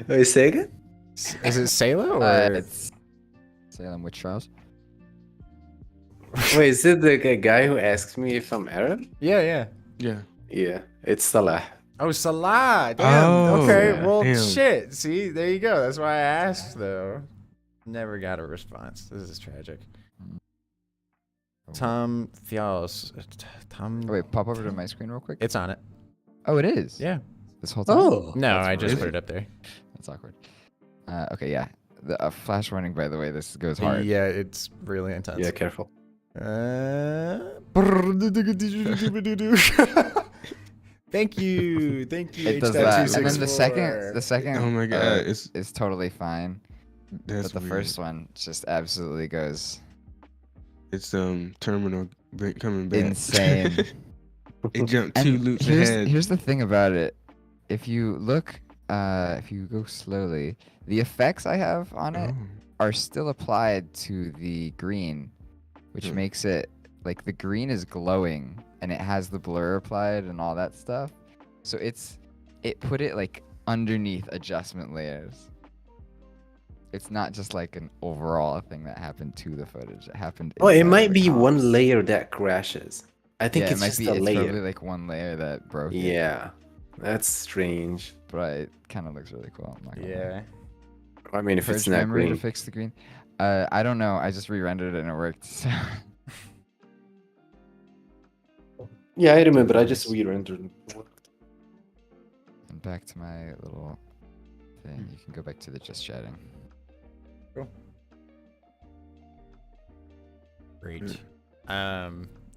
Wait, say again? Is it Sayla or? It's Salem Witch Trials. Wait, is it the guy who asks me if I'm Arab? Yeah, yeah. Yeah. Yeah, it's Salah. Oh, Salah. Damn. Oh, okay. yeah. Well, Damn. shit. See, there you go. That's why I asked, though. Never got a response. This is tragic. Tom Fials. Tom. Oh, wait, pop over to my screen real quick. It's on it. Oh, it is. Yeah. This whole time. Oh. No, That's I just weird. put it up there. That's awkward. Okay, yeah. The flash warning, by the way. This goes hard. Yeah, it's really intense. Yeah, careful. Thank you. Thank you. It does that, and then the second. Oh my God, it's is totally fine. that's But the weird. first one just absolutely goes It's terminal coming back. insane. It jumped And 2 loops ahead. here's the thing about it. If you look, if you go slowly, the effects I have on it Oh. are still applied to the green, which Hmm. makes it like the green is glowing and it has the blur applied and all that stuff. So it put it like underneath adjustment layers. It's not just like an overall thing that happened to the footage. It happened. Oh, it inside might the be comps. one layer that crashes. I think Yeah, it's it might just be. a It's layer. probably like one layer that broke. It, Yeah, that's strange. but it kind of looks really cool. I'm not gonna lie. Yeah. I mean, if Purge it's not memory green. to fix the green. I don't know. I just re-rendered it and it worked. So. Yeah, I remember. I just re-rendered. And back to my little thing. You can go back to the just chatting. Great.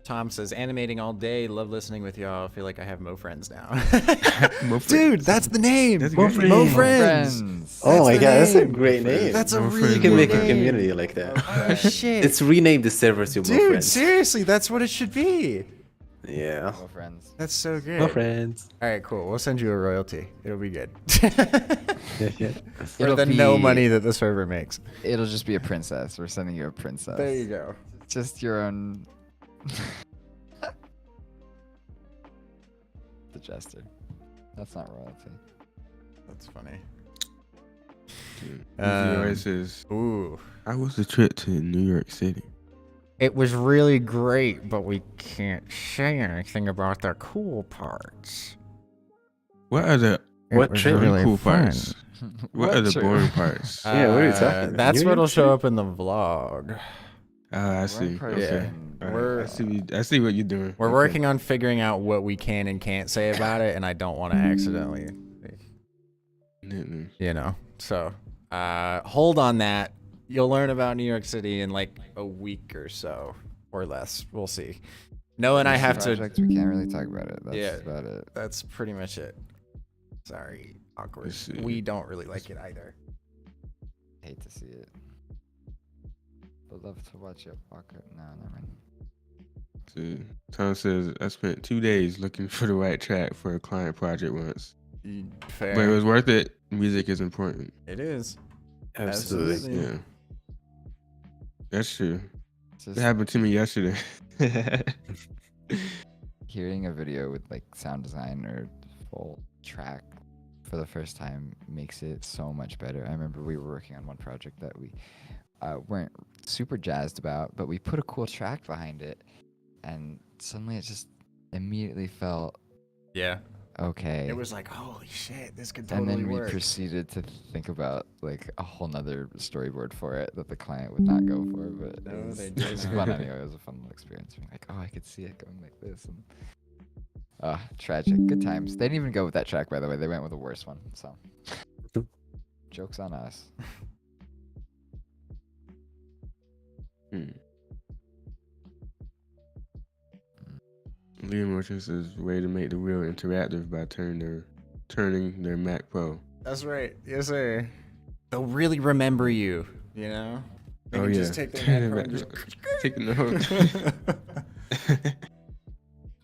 Tom says, animating all day. Love listening with y'all. I feel like I have Mo friends now. Mo Dude, friends. that's the name. That's Mo, great. Mo Mo friends. Oh my the god, that's a name. great name. That's a Mo really friends, You can Mo make a friends. community like that. Oh, shit. Let's rename the server to Mo Dude, Friends. seriously, that's what it should be. Yeah. Hello, friends. That's so good. Mo Friends. All right, cool. We'll send you a royalty. It'll be good. Yeah. For It'll the no be- money that the server makes. It'll just be a princess. We're sending you a princess. There you go. Just your own. The jester. That's not royalty. That's funny. Says, Ooh. "How was the trip to New York City?" It was really great, but we can't say anything about the cool parts. What are the What trip? cool parts? What are the true? boring parts? Yeah, what are you talking about? That's New what'll York show up in the vlog. I We're see. in person. Okay. Yeah. All right. I see what you're doing. We're Okay. working on figuring out what we can and can't say about it, and I don't want to accidentally, you know. So, hold on that. You'll learn about New York City in like a week or so, or less. We'll see. Noah and I have to. Projects, we can't really talk about it. That's Yeah. about it. That's pretty much it. Sorry, awkward. Let's see. We don't really like it either. Hate to see it. But love to watch it walk up. No, never mind. See, Tom says I spent 2 days looking for the right track for a client project once, Fair. but it was worth it. Music is important. It is. Absolutely. Yeah, that's true. It's It just happened to me yesterday. hearing a video with like sound design or full track for the first time makes it so much better. I remember we were working on one project that we weren't super jazzed about, but we put a cool track behind it, and suddenly it just immediately felt Yeah. okay. It was like, holy shit, this could and totally then we work. proceeded to think about like a whole nother storyboard for it that the client would not go for, but No, it was, they it was didn't. fun anyway. It was a fun little experience. Being like, oh, I could see it going like this, and tragic. Good times. They didn't even go with that track, by the way. They went with a worse one. So, joke's on us. Liam Merchant says way to make the wheel interactive by turning their Mac Pro. That's right. Yes, sir. They'll really remember you, you know? They Oh can yeah. just take their Mac Pro and just... Take the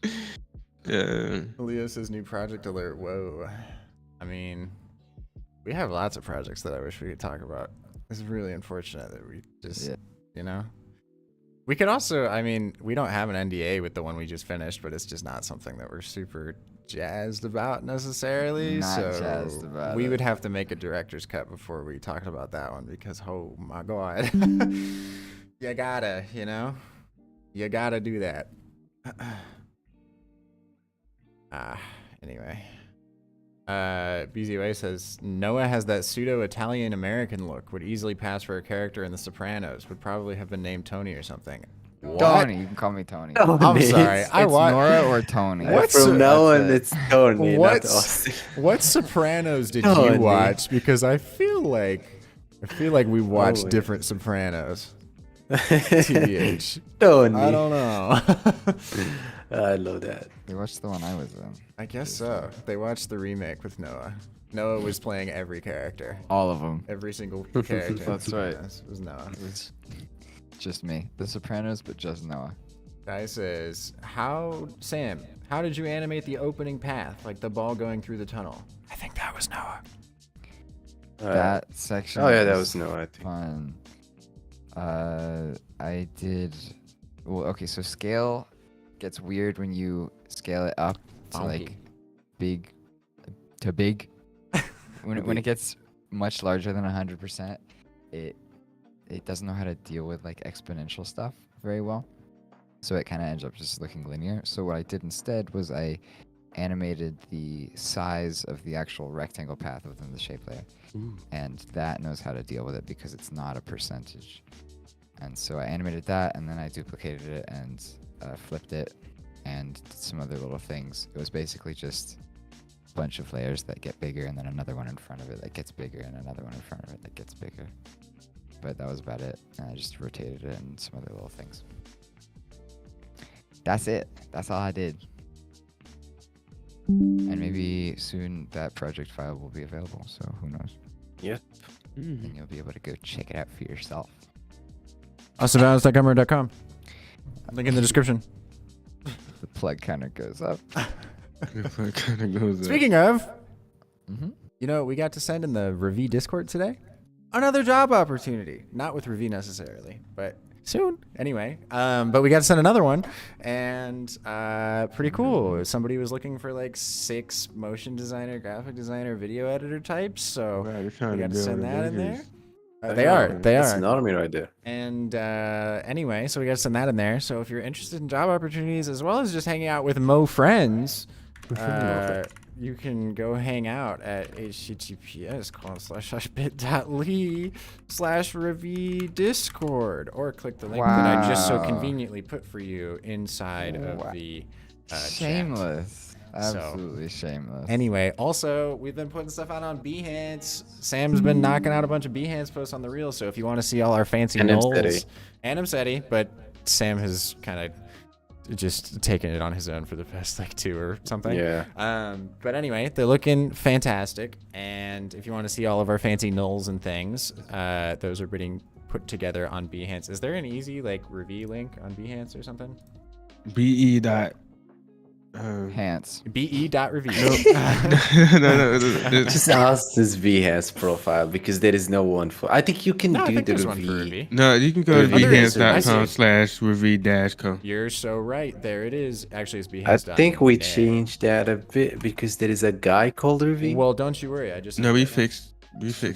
note. Yeah. Leo says new project alert. Whoa. I mean, we have lots of projects that I wish we could talk about. It's really unfortunate that we just, you know? We could also, I mean, we don't have an NDA with the one we just finished, but it's just not something that we're super jazzed about necessarily. Not so jazzed about we it. would have to make a director's cut before we talked about that one because, oh my God. You gotta, you know? You gotta do that. Anyway. BZOA says, Noah has that pseudo-Italian-American look. Would easily pass for a character in The Sopranos. Would probably have been named Tony or something. What? Tony, you can call me Tony. I'm sorry. It's Nora or Tony. What's From now on, That's it's Tony, not Austin. What Sopranos did Tony. you watch? Because I feel like we watched Tony. different Sopranos. TBH. Tony. I don't know. I love that. They watched the one I was in. I guess so. They watched the remake with Noah. Noah was playing every character. All of them. Every single character. That's right. It was Noah. It's just me. The Sopranos, but just Noah. Guy says, Sam, how did you animate the opening path, like the ball going through the tunnel? I think that was Noah. That section. Oh yeah, that was Noah. I think. fun. I did. Well, okay. So scale gets weird when you scale it up to like big to big. when it gets much larger than 100%, it doesn't know how to deal with like exponential stuff very well. So it kind of ends up just looking linear. So what I did instead was I animated the size of the actual rectangle path within the shape layer. And that knows how to deal with it because it's not a percentage. And so I animated that, and then I duplicated it and flipped it and did some other little things. It was basically just a bunch of layers that get bigger, and then another one in front of it that gets bigger, and another one in front of it that gets bigger. But that was about it. And I just rotated it and some other little things. That's it. That's all I did. And maybe soon that project file will be available, so who knows? Yeah. And you'll be able to go check it out for yourself. AwesomeValance.com. Link in the description. The plug counter goes up. It kind of goes up. Speaking of, Mm-hmm. you know, we got to send in the Ravie Discord today. Another job opportunity. Not with Ravie necessarily, but soon. Anyway, but we got to send another one, and pretty cool. Somebody was looking for like 6 motion designer, graphic designer, video editor types, so Right, they're we trying to got to build send that in there. Avengers. They are. That's an army right there. And anyway, so we got to send that in there. So if you're interested in job opportunities as well as just hanging out with Mo friends, you can go hang out at https://bit.ly/Ravie Discord, or click the link that I just so Wow. conveniently put for you inside of Wow. the chat. Shameless. So, Absolutely shameless. Anyway, also, we've been putting stuff out on Behance. Sam's been knocking out a bunch of Behance posts on the reel, so if you want to see all our fancy And nulls Imsety. and Imsety, but Sam has kind of just taken it on his own for the past like 2 or something. Yeah. But anyway, they're looking fantastic, and if you want to see all of our fancy nulls and things, those are being put together on Behance. Is there an easy like Ravie link on Behance or something? BE dot. Hance. be.ravie. No. Just ask this Behance profile because there is no one for. I think you can No, I do think the there's one for Ravie. Ravie. No, you can go to Oh, there is. I see. behance.com/Ravie-co. You're so right. There it is. Actually, it's I Behance. think we changed that a bit because there is a guy called Ravie. Well, don't you worry. I just No, we sent it. fixed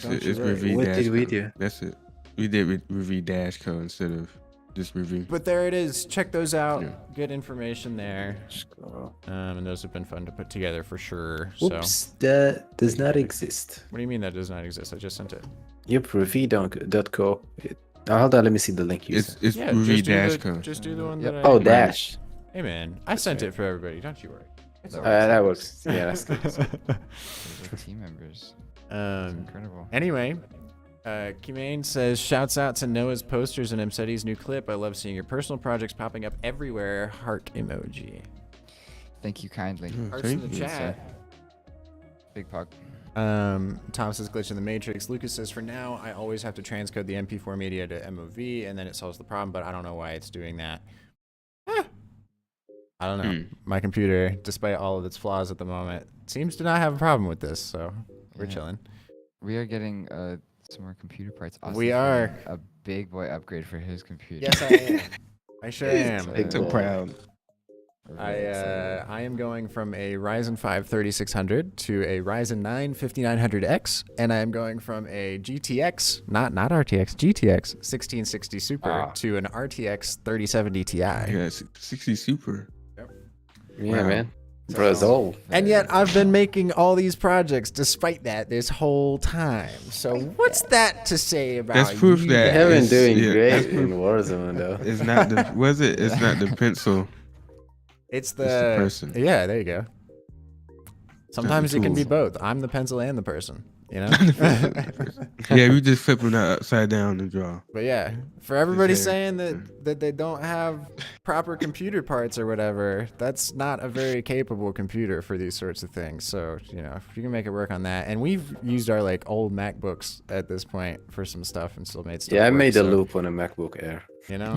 Don't it. you It's worry. Ravie-co. What did we do? That's it. We did Ravie-co instead of just Ravie. But there it is. Check those out. Yeah. Good information there. And those have been fun to put together for sure. Oops, So, that does not exist. what do you mean that does not exist? I just sent it. Yep, Ravie.co. Hold on, let me see the link you It's sent. it's Yeah, Ravie-co. just do the one Yep. that I. Oh, dash. Hey man, I sent it for everybody. Don't you worry. It's all That works. Yeah, that's good. Those are team members. It's incredible. Anyway, Kimane says, shouts out to Noah's posters and Imsety's new clip. I love seeing your personal projects popping up everywhere. Heart emoji. Thank you kindly. Hearts in the Thank you, chat. Big pug. Tom says glitch in the matrix. Lucas says, for now, I always have to transcode the MP4 media to MOV, and then it solves the problem, but I don't know why it's doing that. I don't know. My computer, despite all of its flaws at the moment, seems to not have a problem with this, so we're Yeah. chilling. We are getting some more computer parts. We Austin's are. getting a big boy upgrade for his computer. Yes, I am. I sure am. Big So boy. proud. We're very excited. I am going from a Ryzen 5 3600 to a Ryzen 9 5900X, and I am going from a GTX, not RTX, GTX 1660 Super to an RTX 3070 Ti. Yeah, 60 Super. Yeah, Wow. man. Bro's old. And yet I've been making all these projects despite that this whole time. So what's that to say about That's proof you that You guys? have been It's- doing yeah, great that's in Warzone, though. It's not the It's not the pencil. It's the the person. Yeah, there you go. Sometimes it can be tools. both. I'm the pencil and the person, you know? Yeah, we just flip them upside down and draw. But yeah, for everybody there. saying that they don't have proper computer parts or whatever, that's not a very capable computer for these sorts of things. So, you know, if you can make it work on that. And we've used our like old MacBooks at this point for some stuff and still made stuff Yeah, I work, made a so, loop on a MacBook Air. You know?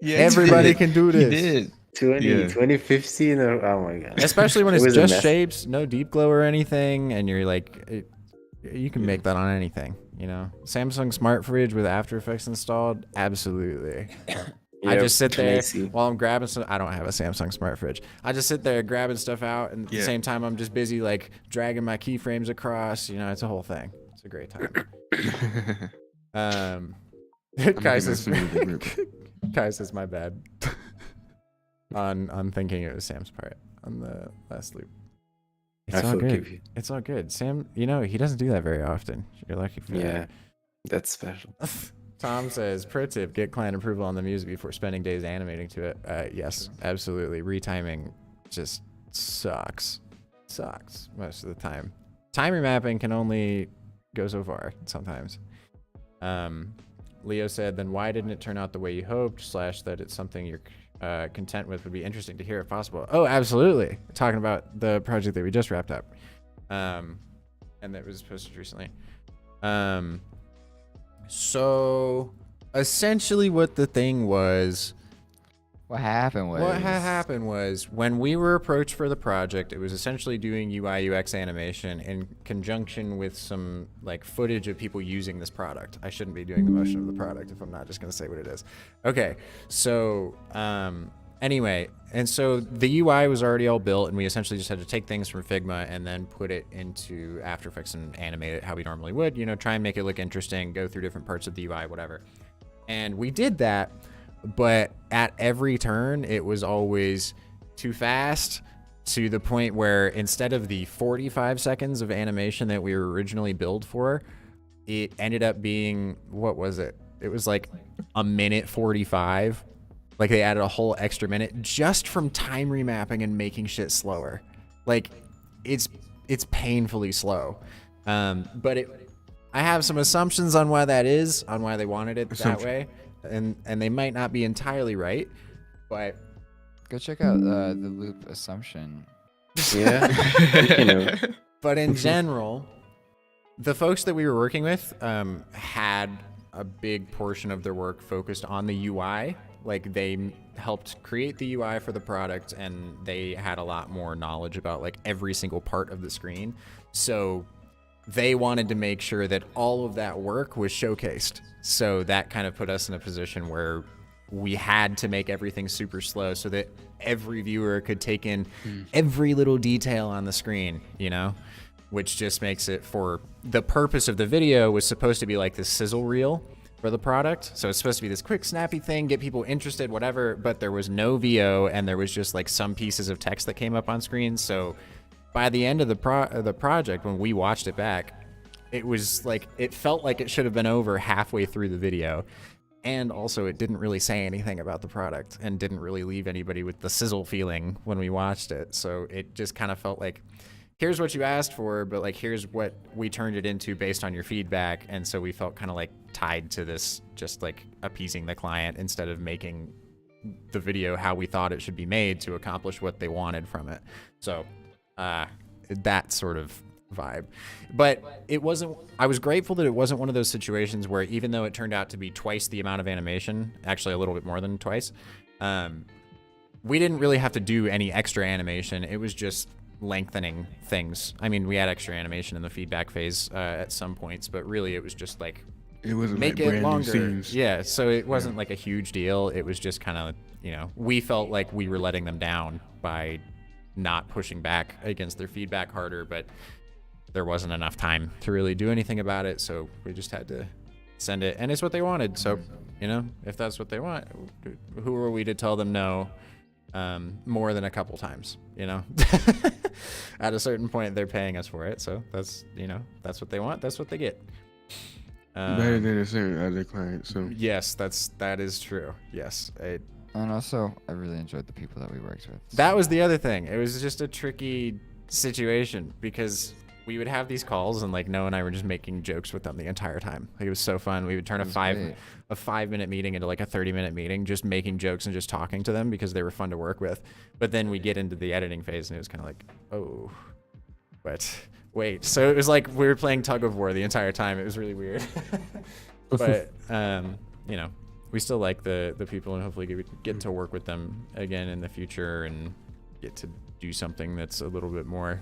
Yeah, Everybody can do this. He did. 2015 or oh my god. Especially when It it's was a just mess. shapes, no deep glow or anything, and you're like, you can make that on anything, you know? Samsung Smart Fridge with After Effects installed, absolutely. I Yeah, just sit there Macy. while I'm grabbing stuff. I don't have a Samsung Smart Fridge. I just sit there grabbing stuff out, and at the Yeah. same time, I'm just busy like dragging my keyframes across. You know, it's a whole thing. It's a great time. Kai says, Kai says, my bad. on thinking it was Sam's part on the last loop. It's I all forgive good. you. It's all good. Sam, you know, he doesn't do that very often. You're lucky for Yeah, that's special. that. Tom says, pro tip, get client approval on the music before spending days animating to it. Yes, absolutely. Retiming just sucks. Sucks most of the time. Time remapping can only go so far sometimes. Leo said, then why didn't it turn out the way you hoped? / that it's something you're content with would be interesting to hear if possible. Oh, absolutely. Talking about the project that we just wrapped up. And that was posted recently. So essentially what the thing was, What happened was when we were approached for the project, it was essentially doing UI UX animation in conjunction with some like footage of people using this product. I shouldn't be doing the motion of the product if I'm not just going to say what it is. Okay, so anyway, and so the UI was already all built, and we essentially just had to take things from Figma and then put it into After Effects and animate it how we normally would, you know, try and make it look interesting, go through different parts of the UI, whatever. And we did that, but at every turn, it was always too fast, to the point where instead of the 45 seconds of animation that we were originally billed for, it ended up being, what was it? It was like a minute 45. Like they added a whole extra minute just from time remapping and making shit slower. Like it's painfully slow. But I have some assumptions on why that is, on why they wanted it that way. And they might not be entirely right, but Go check out the loop assumption. Yeah. You know. But in general, the folks that we were working with had a big portion of their work focused on the UI. Like they helped create the UI for the product, and they had a lot more knowledge about like every single part of the screen. So they wanted to make sure that all of that work was showcased. So that kind of put us in a position where we had to make everything super slow so that every viewer could take in every little detail on the screen, you know, which just makes it, for the purpose of the video, was supposed to be like this sizzle reel for the product. So it's supposed to be this quick, snappy thing, get people interested, whatever, but there was no VO, and there was just like some pieces of text that came up on screen. So by the end of the project, when we watched it back, it was like, it felt like it should have been over halfway through the video. And also, it didn't really say anything about the product and didn't really leave anybody with the sizzle feeling when we watched it. So it just kind of felt like, here's what you asked for, but like, here's what we turned it into based on your feedback. And so we felt kind of like tied to this, just like appeasing the client instead of making the video how we thought it should be made to accomplish what they wanted from it. So that sort of vibe. But it wasn't, I was grateful that it wasn't one of those situations where, even though it turned out to be twice the amount of animation, actually a little bit more than twice, we didn't really have to do any extra animation. It was just lengthening things. I mean, we had extra animation in the feedback phase at some points, but really it was just like, It wasn't make like it brand new longer. scenes. Yeah, so it wasn't like a huge deal. It was just kind of, you know, we felt like we were letting them down by not pushing back against their feedback harder, but there wasn't enough time to really do anything about it, so we just had to send it, and it's what they wanted. So, you know, if that's what they want, who are we to tell them no more than a couple times, you know? At a certain point, they're paying us for it, so that's, you know, that's what they want, that's what they get. Better than a certain other client. So Yes, that is true. Yes. And also, I really enjoyed the people that we worked with. That was the other thing. It was just a tricky situation because we would have these calls, and like Noah and I were just making jokes with them the entire time. Like, it was so fun. We would turn a 5-minute meeting into like a 30-minute meeting, just making jokes and just talking to them because they were fun to work with. But then we get into the editing phase, and it was kind of like, oh, but wait. So it was like we were playing tug of war the entire time. It was really weird. But you know, we still like the people, and hopefully get to work with them again in the future and get to do something that's a little bit more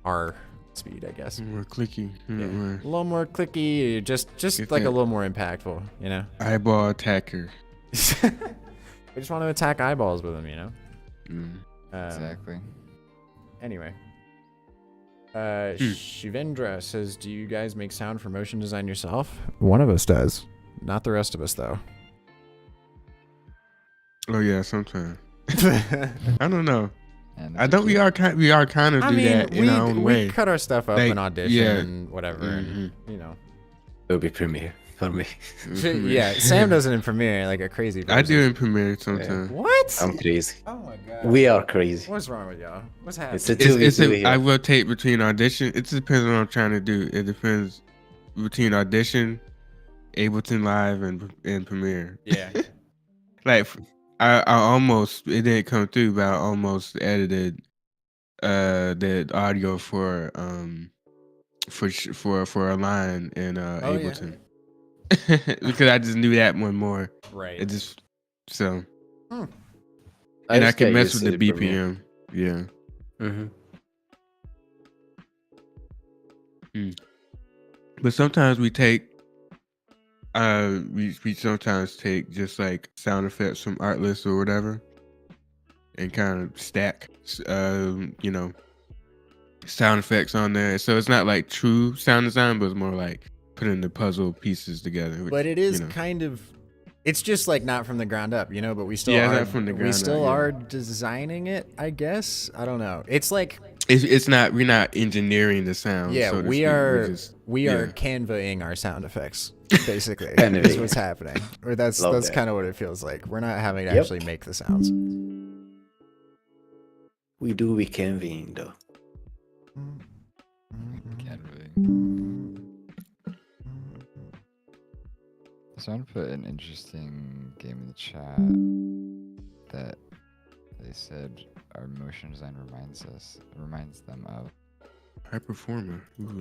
our speed, I guess. more clicky. Yeah. A little more clicky, just like a little more impactful, you know? Eyeball attacker. We just want to attack eyeballs with them, you know? Exactly. Anyway. Shivendra says, do you guys make sound for motion design yourself? One of us does. Not the rest of us, though. Oh yeah, sometimes. I don't know. And I don't. We are kind of do that in our own way. We cut our stuff up Like, in Audition yeah. and whatever, and, you know. Adobe Premiere for me. Yeah, Sam does it in Premiere like a crazy person. I do in Premiere sometimes. What? I'm crazy. Oh my god. We are crazy. What's wrong with y'all? What's happening? It's a 2v2 here. I rotate between Audition. It depends on what I'm trying to do. It depends between Audition, Ableton Live, and Premiere. Yeah. Like I almost, it didn't come through, but I almost edited the audio for a line in Ableton. Because I just knew that one more. Right. It just so I and I just can got mess used with to the Premiere. BPM. Yeah. But sometimes we take we sometimes take just like sound effects from Artlist or whatever and kind of stack you know, sound effects on there. So it's not like true sound design, but it's more like putting the puzzle pieces together. But it is you know. kind of It's just like not from the ground up, you know, but we still Yeah, are not from the we ground still up, yeah. are designing it, I guess. I don't know. It's like It's not. We're not engineering the sound. yeah, so to we speak. are We're just, we yeah. are canvaing our sound effects, basically. Is Canvaing. what's happening. Or that's Love that. kind of what it feels like. We're not having to Yep. actually make the sounds. We do be convene though. Someone put an interesting game in the chat that they said our motion design reminds them of. High performer. Ooh,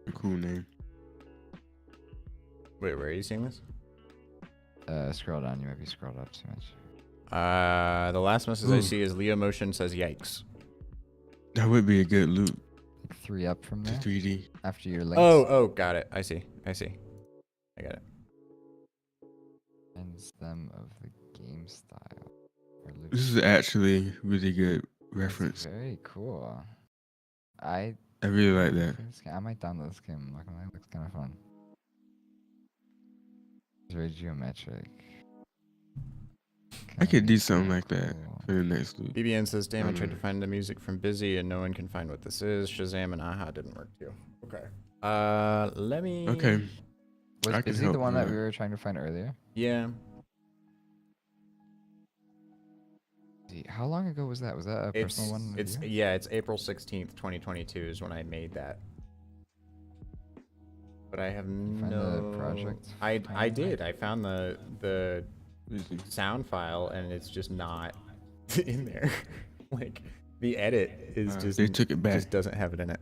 a cool name. Wait, where are you seeing this? Scroll down. You might be scrolled up too much. The last message I Ooh. see is Leo Motion says yikes. That would be a good loop Like 3 up from to there 3D. after your links. Oh, got it. I see. I got it. Reminds them of the game style. Or loop. This is actually really good That's reference. very cool. I really like that. I might download this game. It looks kind of fun. It's very geometric. I could Kinda do makes something it like that cool. for the next loop. BBN says, damn, I tried to find the music from Busy and no one can find what this is. Shazam and Aha didn't work too. Okay. Let me... Okay. Was I can Busy help the one you that out. we were trying to find earlier? Yeah. How long ago was that? Was that a personal one? of you? Yeah, it's April 16th, 2022 is when I made that. But I have you find the project I file? did. I found the sound file and it's just not in there. Like the edit is just they took it back. just doesn't have it in it.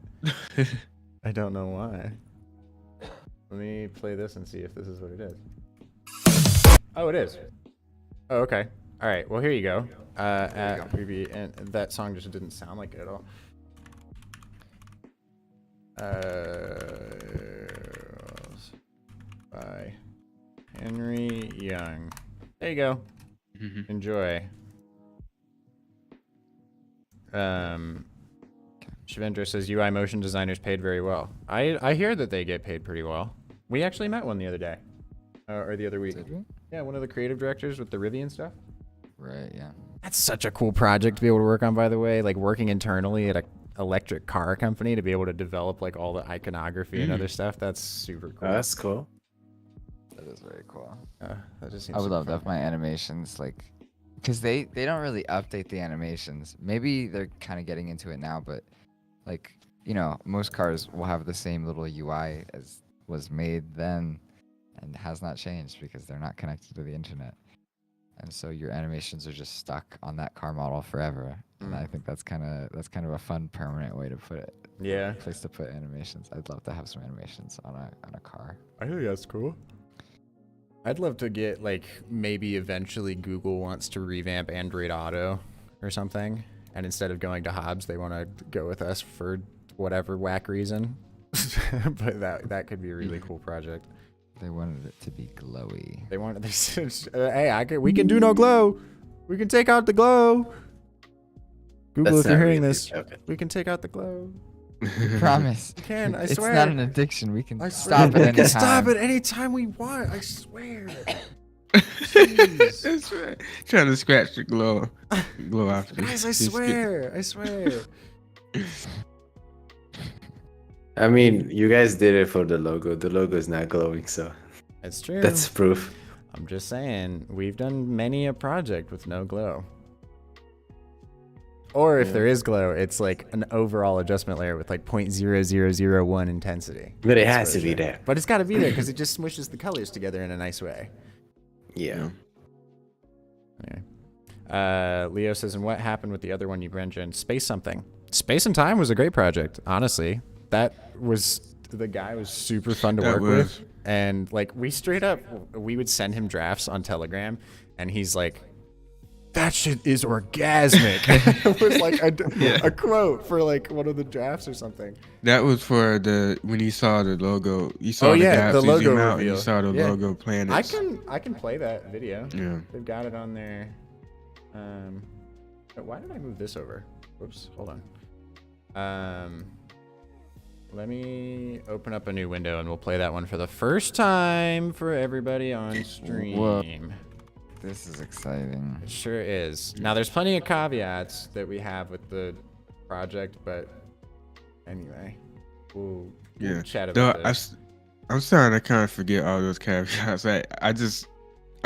I don't know why. Let me play this and see if this is what it is. Oh, it is. Oh, okay. All right. Well, here you go. At Ravie, and that song just didn't sound like it at all. By Henry Young. There you go. Enjoy. Shavendra says UI motion designers paid very well. I hear that they get paid pretty well. We actually met one the other day. Or the other week. Did we? Yeah, one of the creative directors with the Ravie and stuff. Right, yeah. That's such a cool project to be able to work on, by the way. Like working internally at a electric car company to be able to develop like all the iconography and other stuff. That's super cool. That's cool. That is very cool. That just seems I would super love that fun. if my animations, like, because they don't really update the animations. Maybe they're kind of getting into it now, but like, you know, most cars will have the same little UI as was made then and has not changed because they're not connected to the internet. And so your animations are just stuck on that car model forever. And I think that's kind of a fun permanent way to put it. Yeah. Place to put animations. I'd love to have some animations on a car. I think that's cool. I'd love to get like maybe eventually Google wants to revamp Android Auto or something, and instead of going to Hobbs, they want to go with us for whatever whack reason. But that could be a really cool project. They wanted it to be glowy. They wanted this. Hey, we can do no glow. We can take out the glow. Google, That's if you're not hearing really this, okay. we can take out the glow. Promise. We can. I It's swear. not an addiction. We can I stop swear. it We can anytime. stop it anytime we want. I swear. Jeez. That's right. Trying to scratch the glow off. Guys, I swear. I swear. I mean, you guys did it for the logo. The logo is not glowing, so That's true. that's proof. I'm just saying, we've done many a project with no glow. Or if there is glow, it's like an overall adjustment layer with like 0.0001 intensity. But it has to be there. But it's got to be there because it just smushes the colors together in a nice way. Yeah. Anyway. Leo says, and what happened with the other one you mentioned? Space something. Space and Time was a great project, honestly. The guy was super fun to work with. And like we would send him drafts on Telegram and he's like, that shit is orgasmic. It was like a quote for like one of the drafts or something. That was for when you saw the logo. You saw Oh, the yeah, gaps, the you logo zoom out, and reveal. you saw the Yeah. logo planets. I can play that video. Yeah. They've got it on there. Why did I move this over? Whoops, hold on. Let me open up a new window and we'll play that one for the first time for everybody on stream. Whoa. This is exciting. It sure is. Now, there's plenty of caveats that we have with the project, but anyway, we'll chat about this. I'm starting to kind of forget all those caveats. I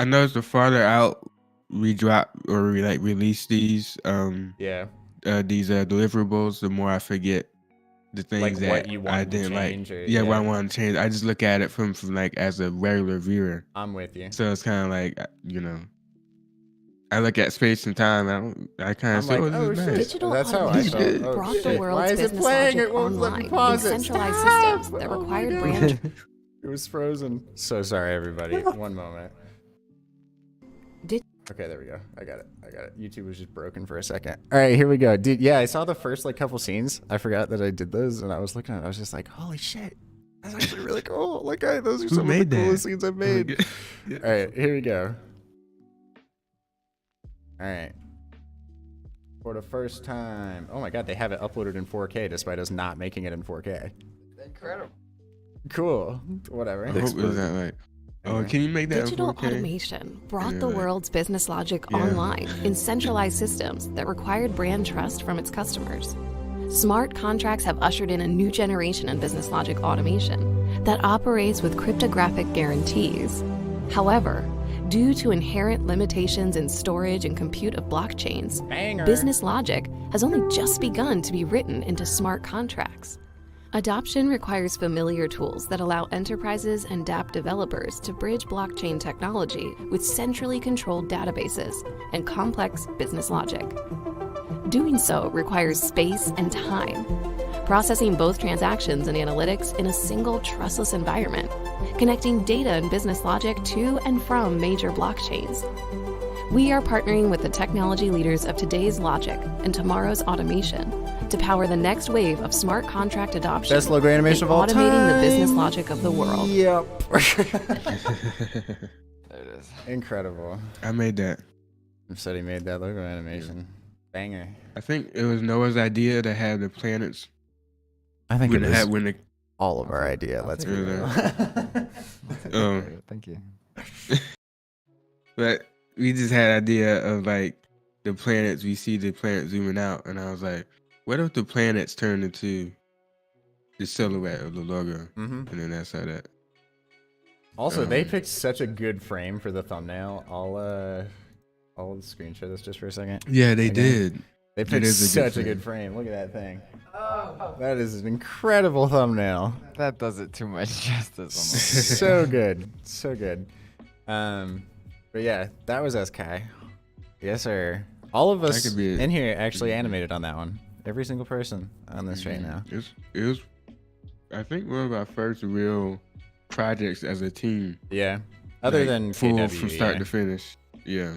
noticed the farther out we drop or we release these deliverables, the more I forget the things Like that what you want I to didn't like. change or- Yeah, what I yeah. want to change. I just look at it from like as a regular viewer. I'm with you. So it's kind of like, I look at space and time. I kind of I'm say, like, oh, oh this is shit. nice. Digital That's how I automation felt. Oh, brought shit. the Why world's is it business playing? logic It won't let me online in pause it. centralized Stop! systems that Oh my required God. brand. It was frozen. So sorry, everybody. One moment. Okay, there we go. I got it. YouTube was just broken for a second. All right, here we go. Dude, yeah, I saw the first couple scenes. I forgot that I did those, and I was looking at it. I was just like, holy shit. That's actually really cool. Like, those are Who some of made the that? coolest scenes I've made. Yeah. All right, here we go. All right. For the first time. Oh my God, they have it uploaded in 4K despite us not making it in 4K. Incredible. Cool. Whatever. I hope it was that like. Oh, can you make that in Digital 4K? automation brought the Yeah. world's business logic Yeah. online in centralized systems that required brand trust from its customers. Smart contracts have ushered in a new generation in business logic automation that operates with cryptographic guarantees. However, due to inherent limitations in storage and compute of blockchains, Banger. business logic has only just begun to be written into smart contracts. Adoption requires familiar tools that allow enterprises and dApp developers to bridge blockchain technology with centrally controlled databases and complex business logic. Doing so requires space and time, processing both transactions and analytics in a single trustless environment, connecting data and business logic to and from major blockchains. We are partnering with the technology leaders of today's logic and tomorrow's automation to power the next wave of smart contract adoption. Best logo animation of all and time. automating the business logic of the world. Yep. There it is. Incredible. I made that. Imsety made that logo animation. Banger. I think it was Noah's idea to have the planets. I think When the all of our idea. Let's be real. Thank you. But we just had idea of like the planets. We see the planet zooming out, and I was like, what if the planets turn into the silhouette of the logo? Mm-hmm. And then that's how that. Also, they picked such a good frame for the thumbnail. I'll screen share this just for a second. Yeah, they Again. did. They picked is a good such a good frame. Look at that thing. That is an incredible thumbnail. That does it too much justice. So good. So good. But yeah, that was us, Kai. Yes, sir. All of us could be in here actually animated on that one. Every single person on this right now. It was, I think, one of our first real projects as a team. Yeah. Other Like, than full KW, from start yeah. to finish. Yeah.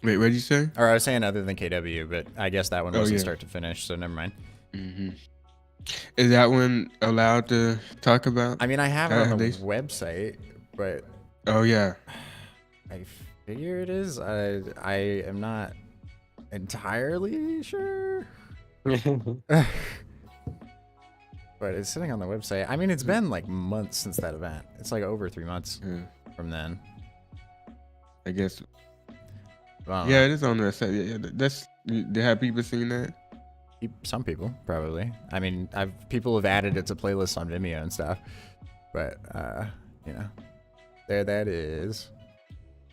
Wait, what did you say? Or I was saying other than KW, but I guess that one wasn't yeah. start to finish, so never mind. Mm-hmm. Is that one allowed to talk about? I mean, I have it on the Nowadays? website, but Oh yeah. I figure it is. I am not entirely sure. But it's sitting on the website. I mean, it's been like months since that event. It's like over 3 months Yeah. from then. I guess. Well, Yeah, it is on the site. Yeah, that's. They have people seen that. some people probably. I mean, people have added it to playlists on Vimeo and stuff. But you know, there that is.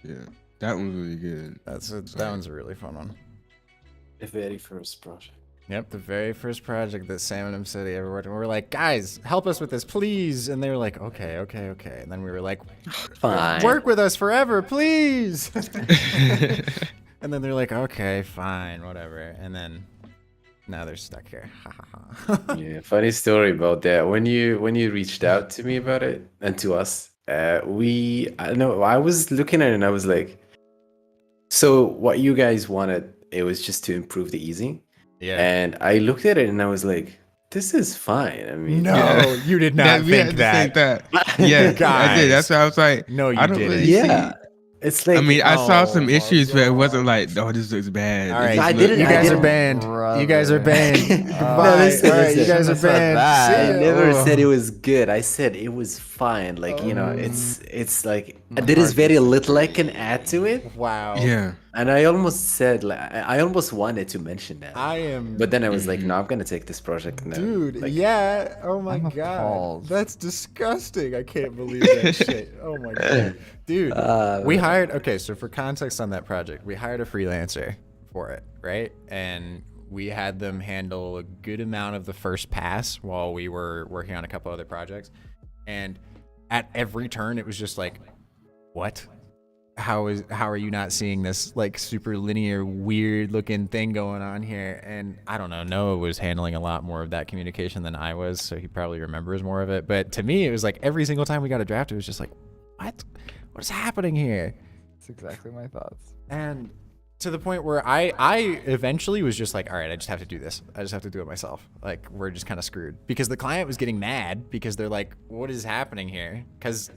Yeah, that one's really good. That one's a really fun one. The very first project. Yep, the very first project that Sam and Imsety ever worked on. We were like, guys, help us with this, please. And they were like, okay. And then we were like, Fine. work with us forever, please. And then they're like, okay, fine, whatever. And then now they're stuck here. Yeah, funny story about that. When you reached out to me about it and to us, I was looking at it and I was like, so what you guys wanted, it was just to improve the easing. Yeah. And I looked at it and I was like, this is fine. I mean, No, Yeah. you did not We had think to that. think that. Yeah, I Guys. did. That's why I was like, No, you I don't didn't. really Yeah. see. It's I like mean, I saw some Oh my issues, but it wasn't God. like, oh, this looks bad. All It right, just I looked- didn't- You I guys are didn't- banned. You guys are banned. Brother. Goodbye. listen, All right, you listen. guys are Shouldn't have said banned. that. See I ya. never said it Oh. was good. I said it was fine. Like, you know, Oh. it's like Mm, there is hard very little I can disagree. add to it. Wow. Yeah. And I almost said, like, I almost wanted to mention that. I am. But then I was like, no, I'm gonna take this project now. Dude, Like, yeah. Oh my I'm god. appalled. That's disgusting. I can't believe that shit. Oh my god. Dude, we hired, okay, so for context on that project, we hired a freelancer for it, right? And we had them handle a good amount of the first pass while we were working on a couple other projects. And at every turn, it was just like, what? How are you not seeing this like super linear weird looking thing going on here? And I don't know, Noah was handling a lot more of that communication than I was, so he probably remembers more of it. But to me, it was like every single time we got a draft, it was just like, what is happening here? That's exactly my thoughts. And to the point where I eventually was just like, all right, I just have to do this. I just have to do it myself. Like, we're just kind of screwed, because the client was getting mad because they're like, what is happening here? Because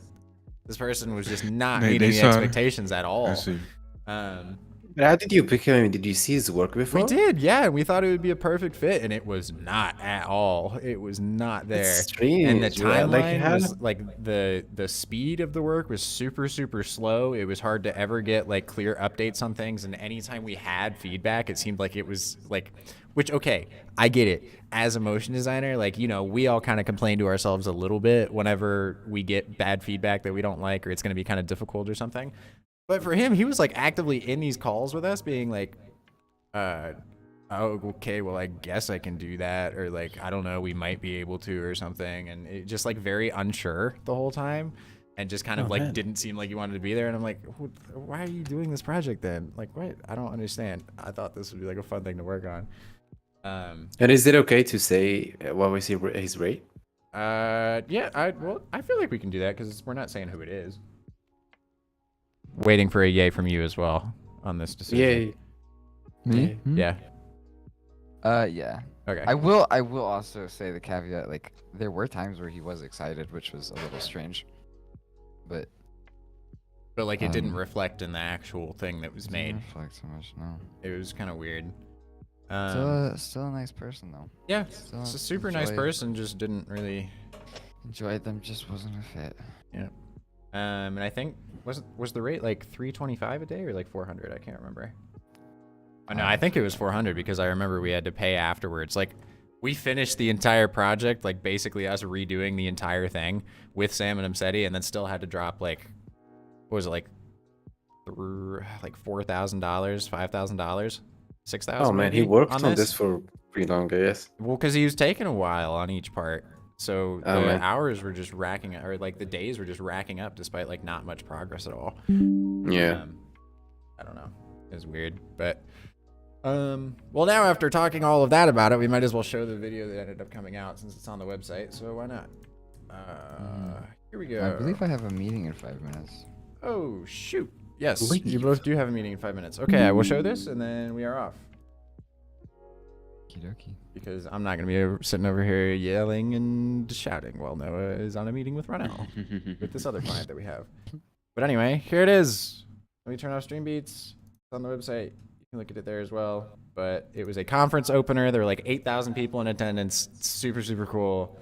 this person was just not They meeting the saw- expectations at all. I see. but how did you pick him? I mean, did you see his work before? We did, yeah. We thought it would be a perfect fit, and it was not at all. It was not there. That's strange. And the Yeah, like, timeline how- was like the speed of the work was super slow. It was hard to ever get like clear updates on things, and anytime we had feedback, it seemed like it was like, which, okay, I get it. As a motion designer, like, you know, we all kind of complain to ourselves a little bit whenever we get bad feedback that we don't like, or it's going to be kind of difficult or something. But for him, he was like actively in these calls with us being like, oh, okay, well, I guess I can do that. Or like, I don't know, we might be able to or something. And it just like very unsure the whole time, and just kind of like man. didn't seem like you wanted to be there. And I'm like, why are you doing this project then? Like, what? I don't understand. I thought this would be like a fun thing to work on. And is it okay to say what was his rate? Yeah, I feel like we can do that because we're not saying who it is. Waiting for a yay from you as well on this decision. Yeah. Me? Yeah. Yeah. Okay. I will also say the caveat, like, there were times where he was excited, which was a little strange. But But like it didn't Um, reflect in the actual thing that was it didn't made. reflect so much, no. It was kind of weird. Still a nice person though. Yeah, still it's a super nice enjoy- person, just didn't really. Enjoyed them, just wasn't a fit. Yeah. And I think was the rate like 325 a day or like 400? I can't remember. Oh, no, I think it was 400 because I remember we had to pay afterwards. Like, we finished the entire project, like basically us redoing the entire thing with Sam and Imsety, and then still had to drop like, what was it, like $4,000, $5,000, $6,000? Oh man, he maybe worked on this for pretty long, I guess. Well, because he was taking a while on each part. So Oh, the man. hours were just racking up, or like the days were just racking up despite like not much progress at all. Yeah. I don't know. It was weird. But well, now after talking all of that about it, we might as well show the video that ended up coming out since it's on the website. So why not? Here we go. I believe I have a meeting in 5 minutes. Oh, shoot. Yes, you Leave. both do have a meeting in 5 minutes. Okay, I will show this and then we are off. Okie dokie. Because I'm not going to be sitting over here yelling and shouting while Noah is on a meeting with Ronnel, with this other client that we have. But anyway, here it is. Let me turn off Stream Beats. It's on the website. You can look at it there as well. But it was a conference opener. There were like 8,000 people in attendance. Super, super cool.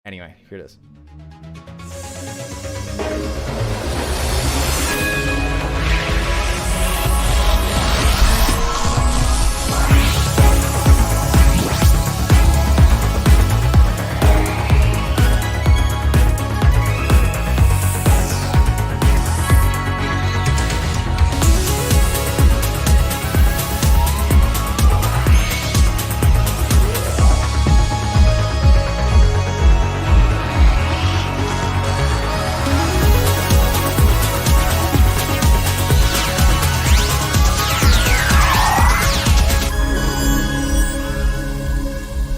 Anyway, here it is.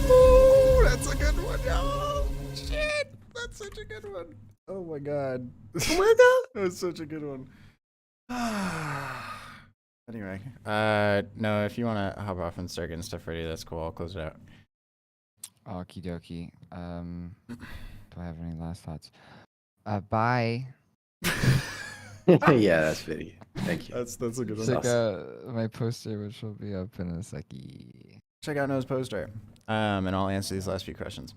Ooh, that's a good one, y'all. Shit, that's such a good one. Oh my god. Oh my god. That's such a good one. Anyway, no, if you want to hop off and start getting stuff ready, that's cool. I'll close it out. Okie dokie. Do I have any last thoughts? Bye. Yeah, that's very. Thank you. That's a good one. Check out my poster, which will be up in a second. Check out Noah's poster. And I'll answer these last few questions.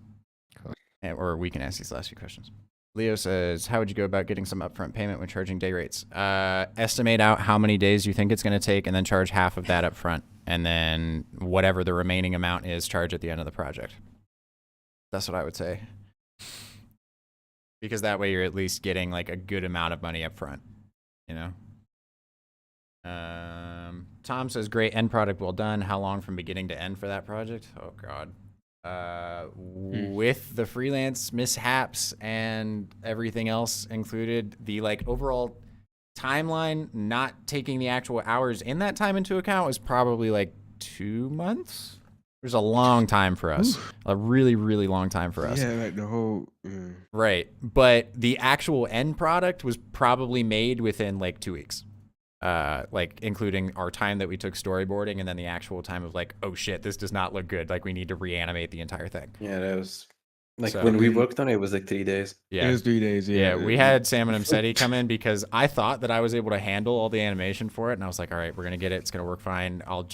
Cool. Or we can ask these last few questions. Leo says, how would you go about getting some upfront payment when charging day rates? Estimate out how many days you think it's going to take and then charge half of that up front. And then whatever the remaining amount is, charge at the end of the project. That's what I would say. Because that way you're at least getting like a good amount of money up front, you know? Tom says, great end product, well done. How long from beginning to end for that project? Oh, God. With the freelance mishaps and everything else included, the like overall timeline, not taking the actual hours in that time into account, was probably like 2 months. It was a long time for us. A really, really long time for us. Yeah, like the whole. Right. But the actual end product was probably made within like 2 weeks. Like including our time that we took storyboarding and then the actual time of like, oh shit, this does not look good. Like we need to reanimate the entire thing. Yeah, that was like So- when we worked on it, it was like 3 days. Yeah. It was 3 days. Yeah, Yeah, we had Sam and Imsety come in because I thought that I was able to handle all the animation for it, and I was like, all right, we're gonna get it. It's gonna work fine. I'll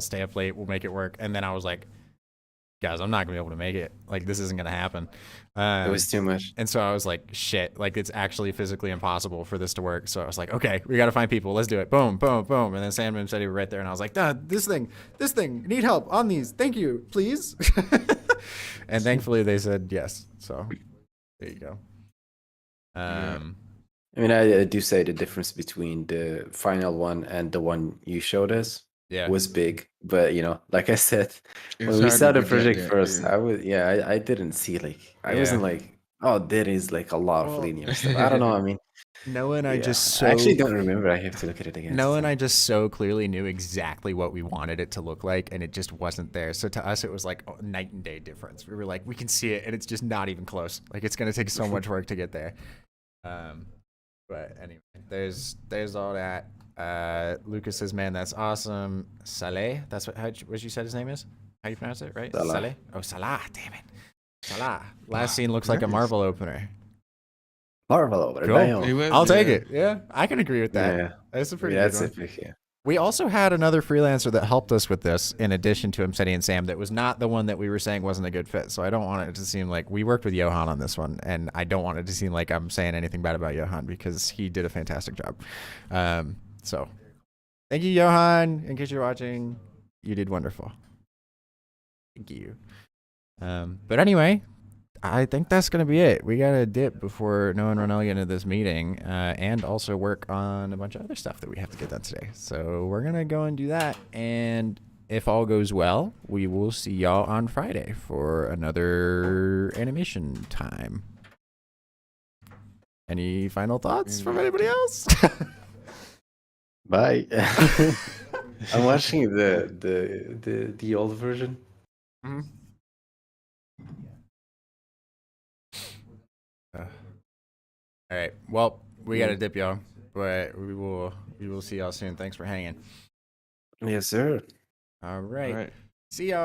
stay up late. We'll make it work. And then I was like, guys, I'm not gonna be able to make it. Like this isn't gonna happen. It was too much. And so I was like, shit, like it's actually physically impossible for this to work. So I was like, okay, we got to find people. Let's do it. Boom, boom, boom. And then Sam and Imsety were right there. And I was like, this thing, need help on these. Thank you, please. And thankfully they said yes. So there you go. I mean, I do say the difference between the final one and the one you showed us Yeah. was big. But, you know, like I said, It's when we hard saw to the project project that, first, yeah. I didn't see like, I Yeah. wasn't like, oh, there is like a lot Well, of linear stuff. I don't know. I mean, Noah and I yeah. just I actually don't remember. I have to look at it again. Noah and I just so clearly knew exactly what we wanted it to look like, and it just wasn't there. So to us, it was like a night and day difference. We were like, we can see it, and it's just not even close. Like it's gonna take so much work to get there. But anyway, there's all that. Lucas says, man, that's awesome. Saleh, that's what you said his name is? How you pronounce it, right? Salah. Saleh? Oh, Salah, damn it. Salah. Last scene looks like a nice. Marvel opener. Marvel over it. Cool. Damn. It was- I'll take yeah. it. Yeah, I can agree with that. Yeah. That's a I pretty mean, good that's one. epic. Yeah. We also had another freelancer that helped us with this in addition to Imsety and Sam that was not the one that we were saying wasn't a good fit. So I don't want it to seem like we worked with Johan on this one, and I don't want it to seem like I'm saying anything bad about Johan because he did a fantastic job. So thank you, Johan. In case you're watching, you did wonderful. Thank you. But anyway, I think that's going to be it. We got to dip before Noah and Ronnel get into this meeting and also work on a bunch of other stuff that we have to get done today. So we're going to go and do that. And if all goes well, we will see y'all on Friday for another animation time. Any final thoughts from anybody else? Bye. I'm watching the old version. Mm-hmm. All right. Well, we got to dip, y'all. But we will see y'all soon. Thanks for hanging. Yes, sir. All right. All right. See y'all.